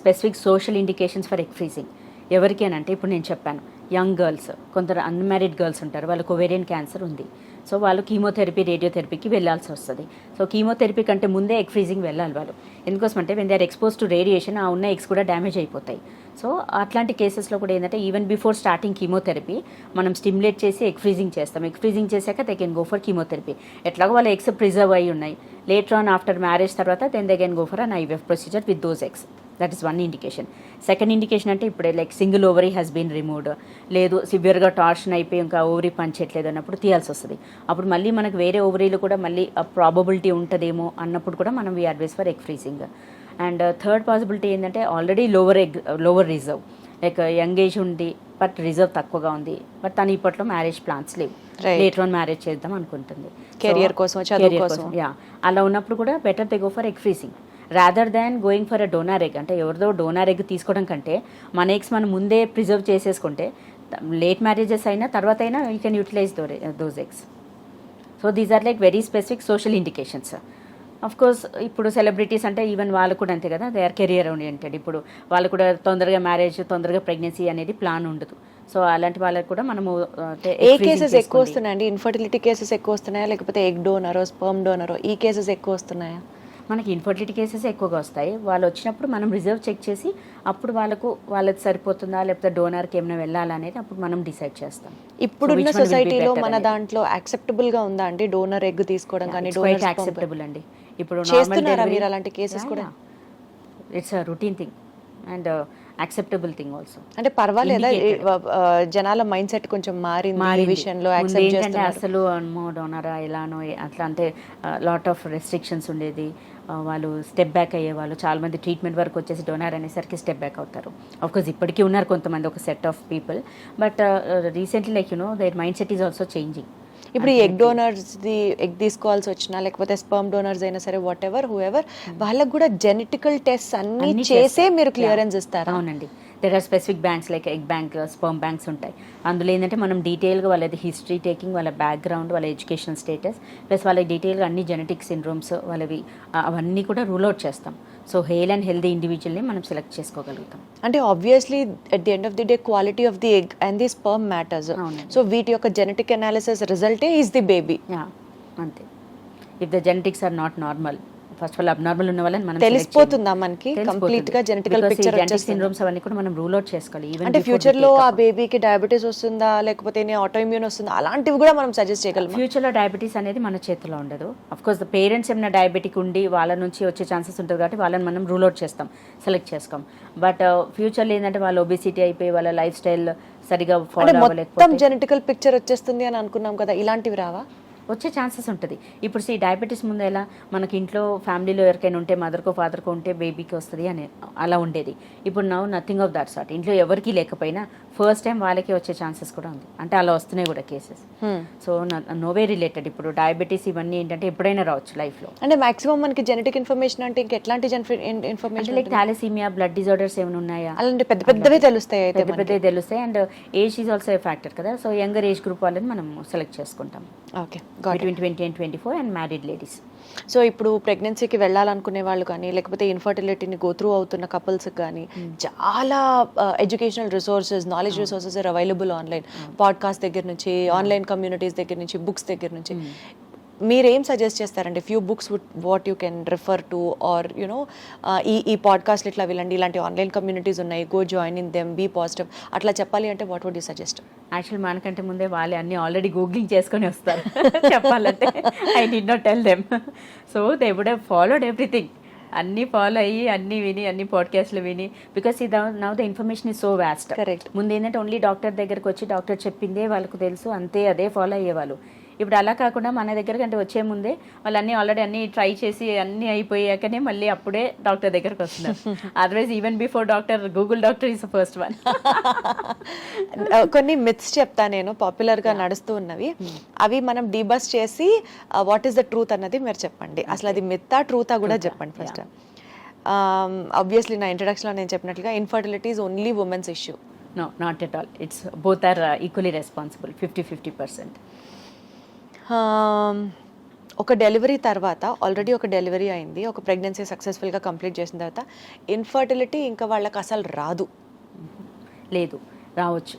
specific social indications for egg freezing. ఎవరికి అని అంటే ఇప్పుడు నేను చెప్పాను, యంగ్ గర్ల్స్, కొందరు అన్మ్యారీడ్ గర్ల్స్ ఉంటారు, వాళ్ళకు ఓవేరియన్ క్యాన్సర్ ఉంది. సో వాళ్ళు కీమోథెరపీ, రేడియోథెరపీకి వెళ్ళాల్సి వస్తుంది. సో కీమోథెరపీ కంటే ముందే ఎగ్ ఫ్రీజింగ్ వెళ్ళాలి వాళ్ళు. ఎందుకోసం అంటే when they are expose to radiation ఆ ఉన్న ఎగ్స్ కూడా డ్యామేజ్ అయిపోతాయి. సో అట్లాంటి కేసెస్లో కూడా ఏంటంటే ఈవెన్ బిఫోర్ స్టార్టింగ్ కీమోథెరపీ మనం స్టిమ్యులేట్ చేసి ఎగ్ ఫ్రీజింగ్ చేస్తాం. ఎగ్ ఫ్రీజింగ్ చేశాక they can go for chemotherapy. ఎట్లాగో వాళ్ళ ఎగ్స్ ప్రిజర్వ్ అయి ఉన్నాయి. లేటర్ ఆన్ ఆఫ్టర్ మ్యారేజ్ తర్వాత then they can go for an IVF procedure with those eggs. That is one indication. Second indication అంటే ఇప్పుడే like single ovary has been removed, లేదు సివియర్గా torsion అయిపోయి ఇంకా ఓవరీ పనిచేయట్లేదు అన్నప్పుడు తీయాల్సి వస్తుంది. అప్పుడు మళ్ళీ మనకు వేరే ఓవరీలు కూడా మళ్ళీ ప్రాబబిలిటీ ఉంటుందేమో అన్నప్పుడు కూడా మనం we advise for egg freezing. And third possibility ఏంటంటే already lower reserve, like young age ఉంది బట్ రిజర్వ్ తక్కువగా ఉంది, బట్ తను ఇప్పట్లో మ్యారేజ్ ప్లాన్స్ లేవు, లేటర్ ఆన్ మ్యారేజ్ చేద్దాం అనుకుంటుంది కెరియర్ కోసం, చదువు కోసం. యా, అలా ఉన్నప్పుడు కూడా better they go for egg freezing rather than going for a donor egg. అంటే ఎవరిదో డోనార్ ఎగ్ తీసుకోవడం కంటే మన ఎగ్స్ మనం ముందే ప్రిజర్వ్ చేసేసుకుంటే లేట్ మ్యారేజెస్ అయినా తర్వాత అయినా you can utilize those eggs. So these are like very specific social indications. Of course ఇప్పుడు సెలబ్రిటీస్ అంటే ఈవెన్ వాళ్ళు కూడా అంతే కదా, దే ఆర్ కెరియర్ ఓరియంటెడ్. ఇప్పుడు వాళ్ళు కూడా తొందరగా మ్యారేజ్, తొందరగా ప్రెగ్నెన్సీ అనేది ప్లాన్ ఉండదు. సో అలాంటి వాళ్ళకి కూడా మనము ఏ కేసెస్ ఎక్కువ వస్తున్నాయండి? ఇన్ఫర్టిలిటీ కేసెస్ ఎక్కువ వస్తున్నాయా, లేకపోతే ఎగ్ డోనరో స్పర్మ్ డోనరో ఈ కేసెస్ ఎక్కువ వస్తున్నాయా? మనకి ఇన్ఫర్టిలిటీ కేసెస్ ఎక్కువగా వస్తాయి. వాళ్ళు వచ్చినప్పుడు మనం రిజర్వ్ చెక్ చేసి అప్పుడు వాళ్ళకి సరిపోతుందా లేకపోతే డోనర్కి ఏమైనా వెళ్ళాలా అనేది అప్పుడు మనం డిసైడ్ చేస్తాం. ఇప్పుడున్న సొసైటీలో మన దాంట్లో యాక్సెప్టబుల్ గా ఉందా అండి డోనర్ ఎగ్ తీసుకోవడం కానీ? డోనర్ యాక్సెప్టబుల్ అండి. ఇప్పుడు చేస్తున్నారా మీరు అలాంటి కేసెస్ కూడా? It's a routine thing and acceptable thing also. అంటే పర్వాలేదా, జనాల మైండ్ సెట్ కొంచెం మారింది ఈ విషయంలో? ఏంటంటే అసలు అమ్మో డోనరా ఎలానో అట్లా అంటే లాట్ ఆఫ్ రెస్ట్రిక్షన్స్ ఉండేది. వాళ్ళు స్టెప్ బ్యాక్ అయ్యేవాళ్ళు. చాలా మంది ట్రీట్మెంట్ వరకు వచ్చేసి డోనర్ అనేసరికి స్టెప్ బ్యాక్ అవుతారు. ఆఫ్కోర్స్ ఇప్పటికీ ఉన్నారు కొంతమంది, ఒక set of people. But recently like their mind set is also changing. ఇప్పుడు ఈ ఎగ్ డోనర్స్ ఎగ్ తీసుకోవాల్సి వచ్చినా లేకపోతే స్పర్మ్ డోనర్స్ అయినా సరే వాట్ ఎవర్ హూ ఎవర్, వాళ్ళకు కూడా జెనెటికల్ టెస్ట్ అన్ని చేసే మీరు క్లియరెన్స్ ఇస్తారా? అవునండి. There are specific banks like egg bank, sperm banks ఉంటాయి. అందులో ఏంటంటే మనం డీటెయిల్గా వాళ్ళది హిస్టరీ టేకింగ్, వాళ్ళ బ్యాక్గ్రౌండ్, వాళ్ళ ఎడ్యుకేషనల్ స్టేటస్ ప్లస్ వాళ్ళకి డీటెయిల్గా అన్ని జెనెటిక్ సిండ్రోమ్స్ వాళ్ళవి అవన్నీ కూడా రూల్ అవుట్ చేస్తాం. సో హెయిల్ అండ్ హెల్దీ ఇండివిజువల్ని మనం సెలెక్ట్ చేసుకోగలుగుతాం. అంటే obviously at the end of the day quality of the egg and the sperm matters. So వీటి యొక్క జెనెటిక్ అనాలిసిస్ రిజల్టే ఈజ్ ది బేబీ. అంతే. If the genetics are not normal, first of all abnormal ఉన్న వాళ్ళని మనం తెలిసిపోతుందా మనకి complete గా genetical picture వచ్చేస్తుంది? సిండ్రోమ్స్ అవన్నీ కూడా మనం రూల్ అవుట్ చేసుకోవాలి. అంటే ఫ్యూచర్ లో ఆ బేబీకి డయాబెటీస్ వస్తుందా లేకపోతే ఆటోఇమ్యూన్ వస్తుందా అలాంటివి కూడా మనం సజెస్ట్ చేయగలం? ఫ్యూచర్ లో డయాబెటీస్ అనేది మన చేతిలో ఉండదు. అఫ్ కోర్స్ ద పేరెంట్స్ ఏమైనా డయాబెటిక్ ఉండి వాళ్ళ నుంచి వచ్చే ఛాన్సెస్ ఉంటుంది కాబట్టి వాళ్ళని మనం రూల్ అవుట్ చేస్తాం, సెలెక్ట్ చేసుకోం. బట్ ఫ్యూచర్లో ఏంటంటే వాళ్ళ ఒబిసిటీ అయిపోయి వాళ్ళ లైఫ్ స్టైల్ సరిగా ఫాలో అవ్వలేకపోతే మొత్తం జెనెటికల్ పిక్చర్ వచ్చేస్తుంది అని అనుకున్నాం కదా, ఇలాంటివి రావా? వచ్చే ఛాన్సెస్ ఉంటుంది. ఇప్పుడు డయాబెటీస్ ముందు ఎలా మనకి ఇంట్లో ఫ్యామిలీలో ఎవరికైనా ఉంటే మదర్కో ఫాదర్కో ఉంటే బేబీకి వస్తుంది అని అలా ఉండేది. ఇప్పుడు now nothing of that sort. ఇంట్లో ఎవరికి లేకపోయినా ఫస్ట్ టైం వాళ్ళకి వచ్చే ఛాన్సెస్ కూడా ఉంది, అంటే అలా వస్తున్నాయి కూడా కేసెస్. సో నోవే రిలేటెడ్ ఇప్పుడు డయాబెటీస్ ఇవన్నీ ఏంటంటే ఎప్పుడైనా రావచ్చు లైఫ్లో. అంటే మాక్సిమం మనకి జెనెటిక్ ఇన్ఫర్మేషన్ అంటే ఇంకా ఎట్లాంటి అంటే information like thalassemia, blood disorders ఏమైనా ఉన్నాయా, అలాంటి పెద్ద పెద్దవే తెలుస్తాయి అయితే పెద్దవే తెలుస్తాయి. And age is also a factor కదా. సో యంగర్ ఏజ్ గ్రూప్ వాళ్ళని మనం సెలెక్ట్ చేసుకుంటాం, okay between 20 and 24 and married ladies. So ఇప్పుడు ప్రెగ్నెన్సీకి వెళ్ళాలనుకునే వాళ్ళు కానీ లేకపోతే ఇన్ఫర్టిలిటీని గో త్రూ అవుతున్న కపుల్స్కి కానీ చాలా educational resources, knowledge resources are available online. Podcast దగ్గర నుంచి, ఆన్లైన్ కమ్యూనిటీస్ దగ్గర నుంచి, బుక్స్ దగ్గర నుంచి. మీరేం సజెస్ట్ చేస్తారంటే few books what you can refer to, or you know ఈ పాడ్కాస్ట్లు ఇట్లా వెళ్ళండి, ఇలాంటి ఆన్లైన్ కమ్యూనిటీస్ ఉన్నాయి, go join in them, be positive, అట్లా చెప్పాలి అంటే what would you suggest? Actual మనకంటే ముందే వాళ్ళే అన్ని ఆల్రెడీ గూగ్లింగ్ చేసుకొని వస్తారు చెప్పాలంటే. I did not tell them. So they would have followed everything. అన్నీ ఫాలో అయ్యి అన్నీ విని అన్ని పాడ్కాస్ట్లు విని, because now the information is so vast. Correct. ముందు ఏంటంటే ఓన్లీ డాక్టర్ దగ్గరకు వచ్చి డాక్టర్ చెప్పిందే వాళ్ళకు తెలుసు, అంతే అదే ఫాలో అయ్యేవాళ్ళు. ఇప్పుడు అలా కాకుండా మన దగ్గర అంటే వచ్చే ముందే వాళ్ళు అన్నీ ఆల్రెడీ అన్నీ ట్రై చేసి అన్నీ అయిపోయాకనే మళ్ళీ అప్పుడే డాక్టర్ దగ్గరకు వస్తున్నారు. Otherwise even before doctor, Google doctor is the first one. కొన్ని మిత్స్ చెప్తా నేను, పాపులర్గా నడుస్తూ ఉన్నవి, అవి మనం డీబస్ చేసి వాట్ ఈస్ ద ట్రూత్ అన్నది మీరు చెప్పండి. అసలు అది మిత్తా ట్రూతా కూడా చెప్పండి ఫస్ట్. ఆబ్వియస్లీ నా ఇంట్రడక్షన్లో నేను చెప్పినట్లుగా infertility is only women's issue. No, not at all. It's both are equally responsible, 50-50%. ఒక డెలివరీ తర్వాత, ఆల్రెడీ ఒక డెలివరీ అయింది, ఒక ప్రెగ్నెన్సీ సక్సెస్ఫుల్గా కంప్లీట్ చేసిన తర్వాత ఇన్ఫర్టిలిటీ ఇంకా వాళ్ళకి అసలు రాదు? లేదు, రావచ్చు.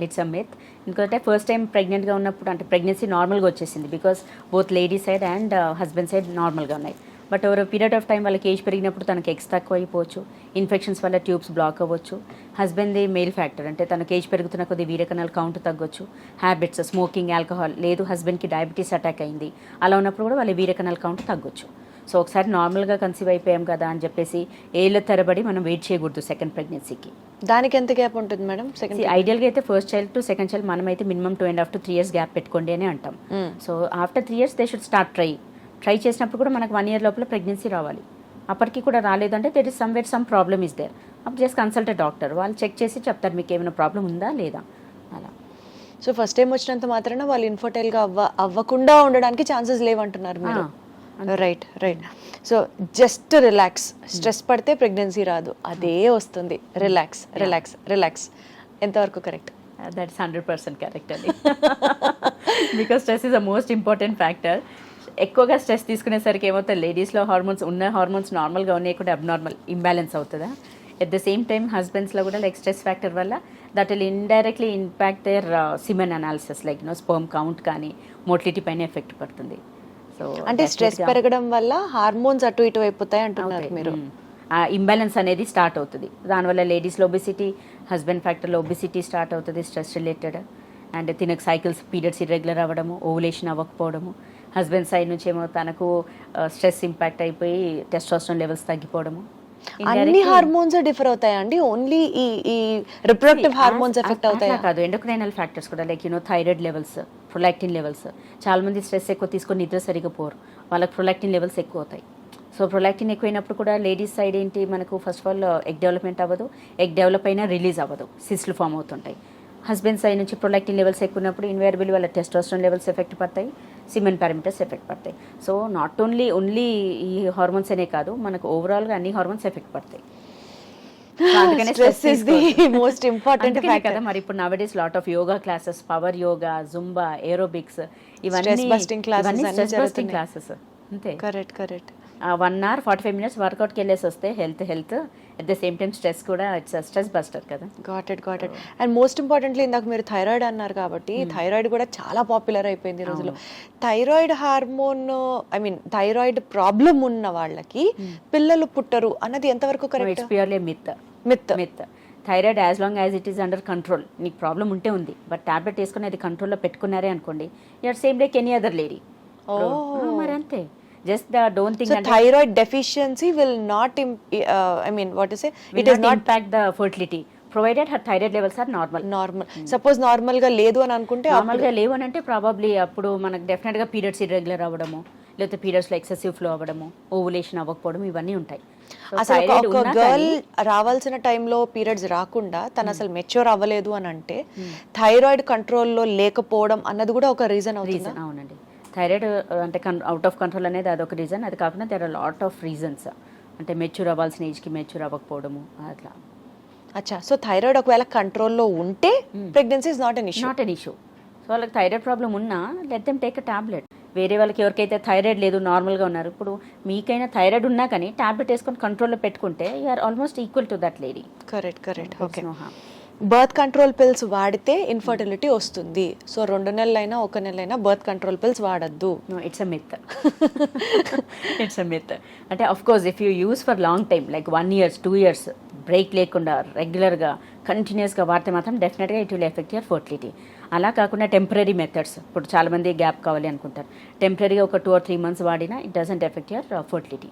It's a myth. ఎందుకంటే ఫస్ట్ టైం ప్రెగ్నెంట్గా ఉన్నప్పుడు అంటే ప్రెగ్నెన్సీ నార్మల్గా వచ్చేసింది, because both lady side and husband side నార్మల్గా ఉన్నాయి. But over period of time వాళ్ళకి ఏజ్ పెరిగినప్పుడు తనకి ఎగ్స్ తక్కువ అయిపోవచ్చు, ఇన్ఫెక్షన్స్ వల్ల ట్యూబ్స్ బ్లాక్ అవ్వచ్చు, హస్బెండ్ది మెయిల్ ఫ్యాక్టర్ అంటే తనకి ఏజ్ పెరుగుతున్న కొద్ది వీరకణాల కౌంట్ తగ్గొచ్చు, హ్యాబిట్స్ స్మోకింగ్, ఆల్కహాల్, లేదు హస్బెండ్కి డయాబెటీస్ అటాక్ అయింది, అలా ఉన్నప్పుడు కూడా వాళ్ళ వీరకణాల కౌంట్ తగ్గొచ్చు. సో ఒకసారి నార్మల్గా కన్సీవ్ అయిపోయాం కదా అని చెప్పేసి ఏళ్ళ తరబడి మనం వెయిట్ చేయకూడదు సెకండ్ ప్రెగ్నెన్సీకి. దానికి ఎంత గ్యాప్ ఉంటుంది మేడం? సెకండ్ ఐడియల్గా అయితే first child to second child మనమైతే మినిమం 2.5 to 3 years గ్యాప్ పెట్టుకోండి అని అంటాం. So after 3 years they should start try చేసినప్పుడు కూడా మనకు 1 year లోపల ప్రెగ్నెన్సీ రావాలి. అప్పటికి కూడా రాలేదంటే there is some problem is there. అప్పుడు జస్ట్ కన్సల్ట్ డాక్టర్, వాళ్ళు చెక్ చేసి చెప్తారు మీకు ఏమైనా ప్రాబ్లం ఉందా లేదా అలా. సో ఫస్ట్ టైం వచ్చినంత మాత్రాన వాళ్ళు ఇన్ఫర్టైల్గా అవ్వకుండా ఉండడానికి ఛాన్సెస్ లేవంటున్నారు మీరు? Right. So just relax, stress పడితే ప్రెగ్నెన్సీ రాదు, అదే వస్తుంది. రిలాక్స్ ఎంతవరకు కరెక్ట్? దట్స్ 100% కరెక్ట్ అండి. Because stress is the most important factor. ఎక్కువగా స్ట్రెస్ తీసుకునేసరికి ఏమవుతుంది, లేడీస్లో హార్మోన్స్ నార్మల్గా ఉన్నాయి కూడా అబ్నార్మల్ ఇంబ్యాలెన్స్ అవుతుందా. ఎట్ ద సేమ్ టైమ్ హస్బెండ్స్లో కూడా లైక్ స్ట్రెస్ ఫ్యాక్టర్ వల్ల that will indirectly impact their semen analysis, like sperm count కానీ మోటిలిటీ పైన ఎఫెక్ట్ పడుతుంది. సో అంటే స్ట్రెస్ పెరగడం వల్ల హార్మోన్స్ అటు ఇటు అయిపోతాయి అంటున్నారు మీరు? ఇంబ్యాలెన్స్ అనేది స్టార్ట్ అవుతుంది. దానివల్ల లేడీస్లో ఒబిసిటీ, హస్బెండ్ ఫ్యాక్టర్లో ఒబిసిటీ స్టార్ట్ అవుతుంది, స్ట్రెస్ రిలేటెడ్. అండ్ తినకు సైకిల్స్, పీరియడ్స్ ఇర్రెగ్యులర్ అవ్వడము, ఓవులేషన్ అవ్వకపోవడము, హస్బెండ్ సైడ్ నుంచి ఏమో తనకు స్ట్రెస్ ఇంపాక్ట్ అయిపోయి టెస్టోస్టెరాన్ లెవెల్స్ తగ్గిపోవడము. అన్ని హార్మోన్స్ డిఫర్ అవుతాయండి? ఓన్లీ ఈ రిప్రొడక్టివ్ హార్మోన్స్ ఎఫెక్ట్ అవుతాయా? కాదు, ఎండోక్రైనల్ ఫ్యాక్టర్స్ కూడా like thyroid levels, prolactin levels. చాలా మంది స్ట్రెస్ ఎక్కువ తీసుకొని నిద్ర సరిగా పోరు, వాళ్ళకి ప్రొలాక్టిన్ లెవెల్స్ ఎక్కువ అవుతాయి. సో ప్రొలాక్టిన్ ఎక్కువైనప్పుడు కూడా లేడీస్ సైడ్ ఏంటి, మనకు first of all egg development అవ్వదు, ఎగ్ డెవలప్ అయినా రిలీజ్ అవ్వదు, సిస్ట్లు ఫామ్ అవుతుంటాయి. హస్బెండ్ సైడ్ నుంచి ప్రొలాక్టిన్ లెవెల్స్ ఎక్కువ ఉన్నప్పుడు ఇన్వేరబుల్ వాళ్ళ టెస్టోస్టెరాన్ లెవెల్స్ ఎఫెక్ట్ పడతాయి, సిమెన్ పారామీటర్స్ ఎఫెక్ట్ పడతాయి. సో నాట్ ఓన్లీ ఈ హార్మోన్స్ అనే కాదు, మనకు ఓవరాల్గా అన్ని హార్మోన్స్ ఎఫెక్ట్ పడతాయి. Stress is the most important factor కదా. మరి ఇప్పుడు nowadays lot of yoga classes, power yoga, Zumba, aerobics, ఇవన్నీ స్ట్రెస్ బస్టింగ్ క్లాసెస్. అంతే. కరెక్ట్. 1 hour 45 minutes వర్కౌట్కి వెళ్ళేసి వస్తే health at the same time stress కూడా ఇట్స్ స్ట్రెస్ బస్టర్ కదా. Got it. And most importantly ఇందాక మీరు థైరాయిడ్ అన్నారు కాబట్టి థైరాయిడ్ కూడా చాలా పాపులర్ అయిపోయింది ఈ రోజుల్లో. థైరాయిడ్ హార్మోన్ థైరాయిడ్ ప్రాబ్లం ఉన్న వాళ్ళకి పిల్లలు పుట్టరు అన్నది ఎంతవరకు correct? It's purely myth. Thyroid as long as it is under control, నీకు ప్రాబ్లం ఉంటే ఉంది, బట్ టాబ్లెట్ వేసుకుని అది కంట్రోల్లో పెట్టుకున్నారే అనుకోండి, you're same like any other lady. మరి అంతే. Just don't think. So thyroid deficiency will not, what to say? It does not impact the fertility. Provided her thyroid levels are normal. Normal suppose normal గా లేదు అని అనుకుంటే నార్మల్గా లేవు అని అంటే ప్రాబబ్లీ అప్పుడు మనకు డెఫినెట్గా పీరియడ్స్ ఇర్రెగ్యులర్ అవ్వడము, లేకపోతే పీరియడ్స్లో ఎక్సెసివ్ ఫ్లో అవ్వడము, ఓవులేషన్ అవ్వకపోవడం, ఇవన్నీ ఉంటాయి. So, అసలు thyroid ఒక ఉన్నా గర్ల్ కానీ- రావాల్సిన టైంలో పీరియడ్స్ రాకుండా తను అసలు మెచ్యూర్ అవ్వలేదు అని అంటే థైరాయిడ్ కంట్రోల్లో లేకపోవడం అన్నది కూడా ఒక రీజన్ అవుతుంది. రీజన్ అవునండి. థైరాయిడ్ అంటే అవుట్ ఆఫ్ కంట్రోల్ అనేది అదొక రీజన్. అది కాకుండా there are lot of reasons. అంటే మెచ్యూర్ అవ్వాల్సిన ఏజ్కి మెచ్యూర్ అవ్వకపోవడము అట్లా. అచ్చా, సో థైరాయిడ్ ఒకవేళ కంట్రోల్లో ఉంటే pregnancy is not an issue. Not an issue. So వాళ్ళకి థైరాయిడ్ ప్రాబ్లం ఉన్నా let them take a tablet. వేరే వాళ్ళకి ఎవరికైతే థైరాయిడ్ లేదు నార్మల్గా ఉన్నారు, ఇప్పుడు మీకైనా థైరాయిడ్ ఉన్నా కానీ టాబ్లెట్ వేసుకొని కంట్రోల్లో పెట్టుకుంటే you are almost equal to that lady. Correct. Okay, birth control pills వాడితే ఇన్ఫర్టిలిటీ వస్తుంది. సో 2 నెలలైనా 1 నెలైనా బర్త్ కంట్రోల్ పిల్స్ వాడద్దు. It's a myth. It's a myth. అంటే of course if you use for long time like 1 years 2 years break లేకుండా రెగ్యులర్గా కంటిన్యూస్గా వాడితే మాత్రం డెఫినెట్గా it will effect your fertility. అలా కాకుండా టెంపరీ మెథడ్స్, ఇప్పుడు చాలామంది గ్యాప్ కావాలి అనుకుంటారు, టెంపరీగా ఒక 2 or 3 months వాడినా it doesn't effect your fertility.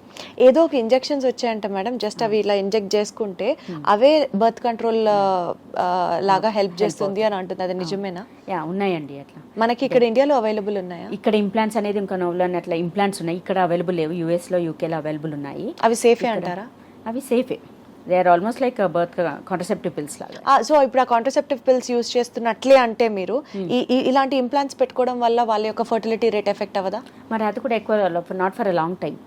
ఏదో ఒక ఇంజెక్షన్స్ వచ్చాయంట మేడం, జస్ట్ అవి ఇలా ఇంజెక్ట్ చేసుకుంటే అవే బర్త్ కంట్రోల్ లాగా హెల్ప్ చేస్తుంది అని అంటుంది. అది నిజమేనా? యా, ఉన్నాయండి అట్లా. మనకి ఇక్కడ ఇండియాలో అవైలబుల్ ఉన్నాయా? ఇక్కడ ఇంప్లాంట్స్ అనేది ఇంకా నవ్వులని అట్లా ఇంప్లాంట్స్ ఉన్నాయి, ఇక్కడ అవైలబుల్ లేవు. యూఎస్లో యూకేలో అవైలబుల్ ఉన్నాయి. అవి సేఫే అంటారా? అవి సేఫే. They are almost like birth contraceptive pills లాగా. సో ఇప్పుడు ఆ కాంట్రసెప్టివ్ పిల్స్ యూజ్ చేస్తున్నట్లే అంటే మీరు ఇలాంటి ఇంప్లాంట్స్ పెట్టుకోవడం వల్ల వాళ్ళ యొక్క ఫర్టిలిటీ రేట్ ఎఫెక్ట్ అవ్వదా? మరి అది కూడా ఎక్కువ not for a long time.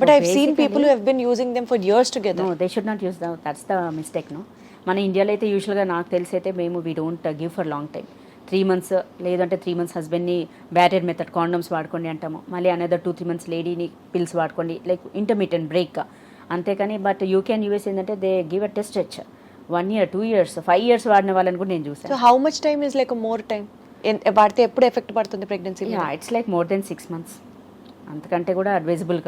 But I've seen people who have been using them for years together. No, they should not use that's the mistake. No, మన ఇండియాలో అయితే యూజువల్గా నాకు తెలిసి అయితే మేము we don't give for long time. 3 months లేదంటే 3 months హస్బెండ్ని బ్యారియర్ మెథడ్ కాండమ్స్ వాడుకోండి అంటాము, మళ్ళీ అనదర్ 2-3 months లేడీని పిల్స్ వాడుకోండి, లైక్ ఇంటర్మీడియట్ బ్రేక్ అంతేకాని. బట్ యూకే అండ్ యూఎస్ ఏంటంటే they give a test 1 year 2 years 5 years వాడిన వాళ్ళని కూడా నేను చూసాను. So how much time is like more time వాడితే ఎప్పుడు ఎఫెక్ట్ పడుతుంది pregnancy? It's like more than 6 months. అంతకంటే కూడా అడ్వైజబుల్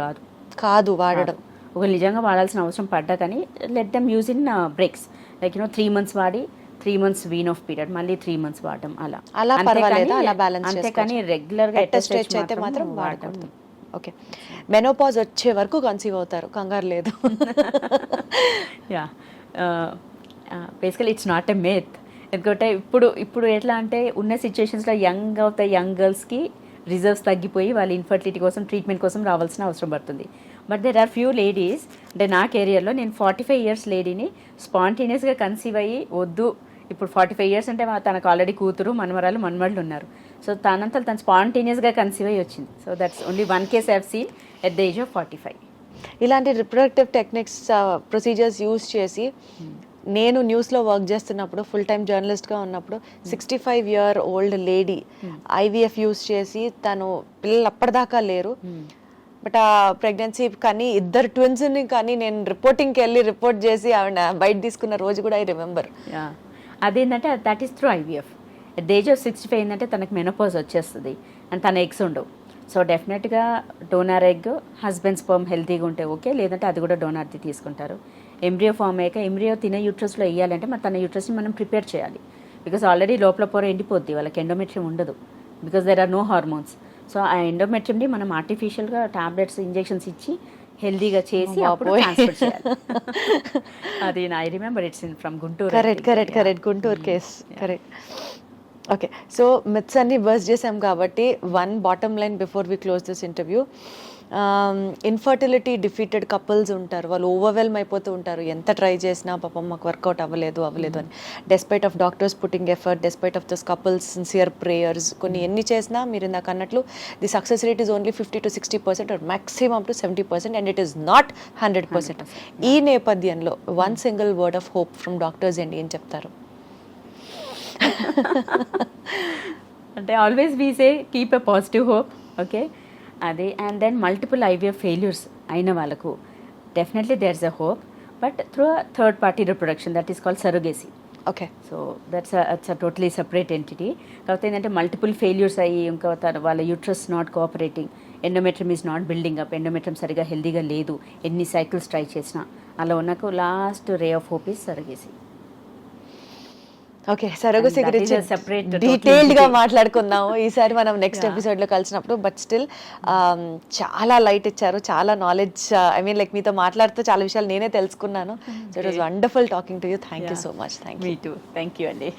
కాదు వాడడం. ఒక నిజంగా వాడాల్సిన అవసరం పడ్డా కానీ let them use in breaks, like 3 months వాడి 3 months వీన్ ఆఫ్ పీరియడ్ మళ్ళీ 3 months వాడడం అలా పర్వాలేదా? అలా బ్యాలెన్స్ అంతేకాని రెగ్యులర్గా టెస్ట్ అయితే మాత్రం వాడకూడదు. ఓకే, మెనోపాజ్ వచ్చే వరకు కన్సీవ్ అవుతారు, కంగారు లేదు. Yeah, basically it's not a myth. ఎందుకంటే ఇప్పుడు ఎట్లా అంటే ఉన్న సిచ్యువేషన్స్లో యంగ్ గర్ల్స్కి రిజర్వ్స్ తగ్గిపోయి వాళ్ళు ఇన్ఫర్టిలిటీ కోసం ట్రీట్మెంట్ కోసం రావాల్సిన అవసరం పడుతుంది. But there are few ladies, అంటే నా కెరియర్లో నేను 45 years లేడీని స్పాంటేనియస్గా కన్సీవ్ అయ్యి వద్దు, ఇప్పుడు 45 years అంటే తనకు ఆల్రెడీ కూతురు మనవళ్ళు ఉన్నారు. సో తనంతలు తను స్పాంటేనియస్గా కన్సీవ్ అయ్యి వచ్చింది. So that's only 1 case I have seen at the age of 45. ఇలాంటి రిప్రొడక్టివ్ టెక్నిక్స్ ప్రొసీజర్స్ యూజ్ చేసి నేను న్యూస్లో వర్క్ చేస్తున్నప్పుడు ఫుల్ టైమ్ జర్నలిస్ట్గా ఉన్నప్పుడు 65-year-old లేడీ ఐవీఎఫ్ యూజ్ చేసి తను పిల్లలు అప్పటిదాకా లేరు, బట్ ఆ ప్రెగ్నెన్సీ కానీ 2 ట్విన్స్ని కానీ నేను రిపోర్టింగ్కి వెళ్ళి రిపోర్ట్ చేసి ఆవిడ బయట తీసుకున్న రోజు కూడా ఐ రిమెంబర్. అదేంటంటే that is through IVF. At the age of 65 ఏంటంటే తనకు మెనోపాజ్ వచ్చేస్తుంది అండ్ తన ఎగ్స్ ఉండవు. సో డెఫినెట్గా డోనార్ ఎగ్, హస్బెండ్ స్పర్మ్ హెల్తీగా ఉంటే ఓకే, లేదంటే అది కూడా డోనార్ది తీసుకుంటారు. ఎంబ్రియో ఫామ్ అయ్యాక ఎంబ్రియో తినే యూట్రస్లో వేయాలంటే మరి తన యూట్రస్ని మనం ప్రిపేర్ చేయాలి. బికాస్ ఆల్రెడీ లోపల పొర ఎండిపోద్ది, వాళ్ళకి ఎండోమెట్రియం ఉండదు, because there are no hormones. So ఆ ఎండోమెట్రియంని మనం ఆర్టిఫిషియల్గా టాబ్లెట్స్ ఇంజెక్షన్స్ ఇచ్చి హెల్దీగా చేసి అప్పుడు ట్రాన్స్ఫర్ చేయాలి. అది I remember it's in from Guntur. Correct Guntur case. Correct. Okay, so myths అన్ని బర్స్ చేసాం కాబట్టి one bottom line before we close this interview. Infertility defeated couples ఉంటారు, వాళ్ళు ఓవర్వెల్మ్ అయిపోతూ ఉంటారు, ఎంత ట్రై చేసినా పాపం మాకు వర్కౌట్ అవ్వలేదు అని. Despite of doctors putting effort, despite of this couples sincere prayers, కొన్ని ఎన్ని చేసినా మీరు ఇందాక అన్నట్లు the success rate is only 50 to 60% or maximum up to 70%, and it is not 100%. ఈ నేపథ్యంలో 1 single word of hope from doctors ఏంటి, ఏం చెప్తారు? అంటే always we say keep a positive hope. Okay, అదే. And then multiple IVF failures అయిన వాళ్ళకు definitely there is a hope, but through a third party reproduction that is called surrogacy. Okay, so that's a totally separate entity. కాకపోతే ఏంటంటే multiple failures అయ్యి ఇంకా వాళ్ళ uterus not cooperating, endometrium is not building up, endometrium సరిగా హెల్దీగా లేదు, ఎన్ని cycles try చేసినా, అలా ఉన్నకు last ray of hope is surrogacy. Okay, surrogacy And that గురించి is a separate డీటెయిల్డ్ గా topic. మాట్లాడుకుందాము ఈసారి మనం నెక్స్ట్ ఎపిసోడ్ లో కలిసినప్పుడు. బట్ స్టిల్ చాలా లైట్ ఇచ్చారు, చాలా నాలెడ్జ్, ఐ మీన్ లైక్ మీతో మాట్లాడుతూ చాలా విషయాలు నేనే తెలుసుకున్నాను. So it was wonderful talking to you. Thank you so much. Thank you. Me two. Thank you అండి.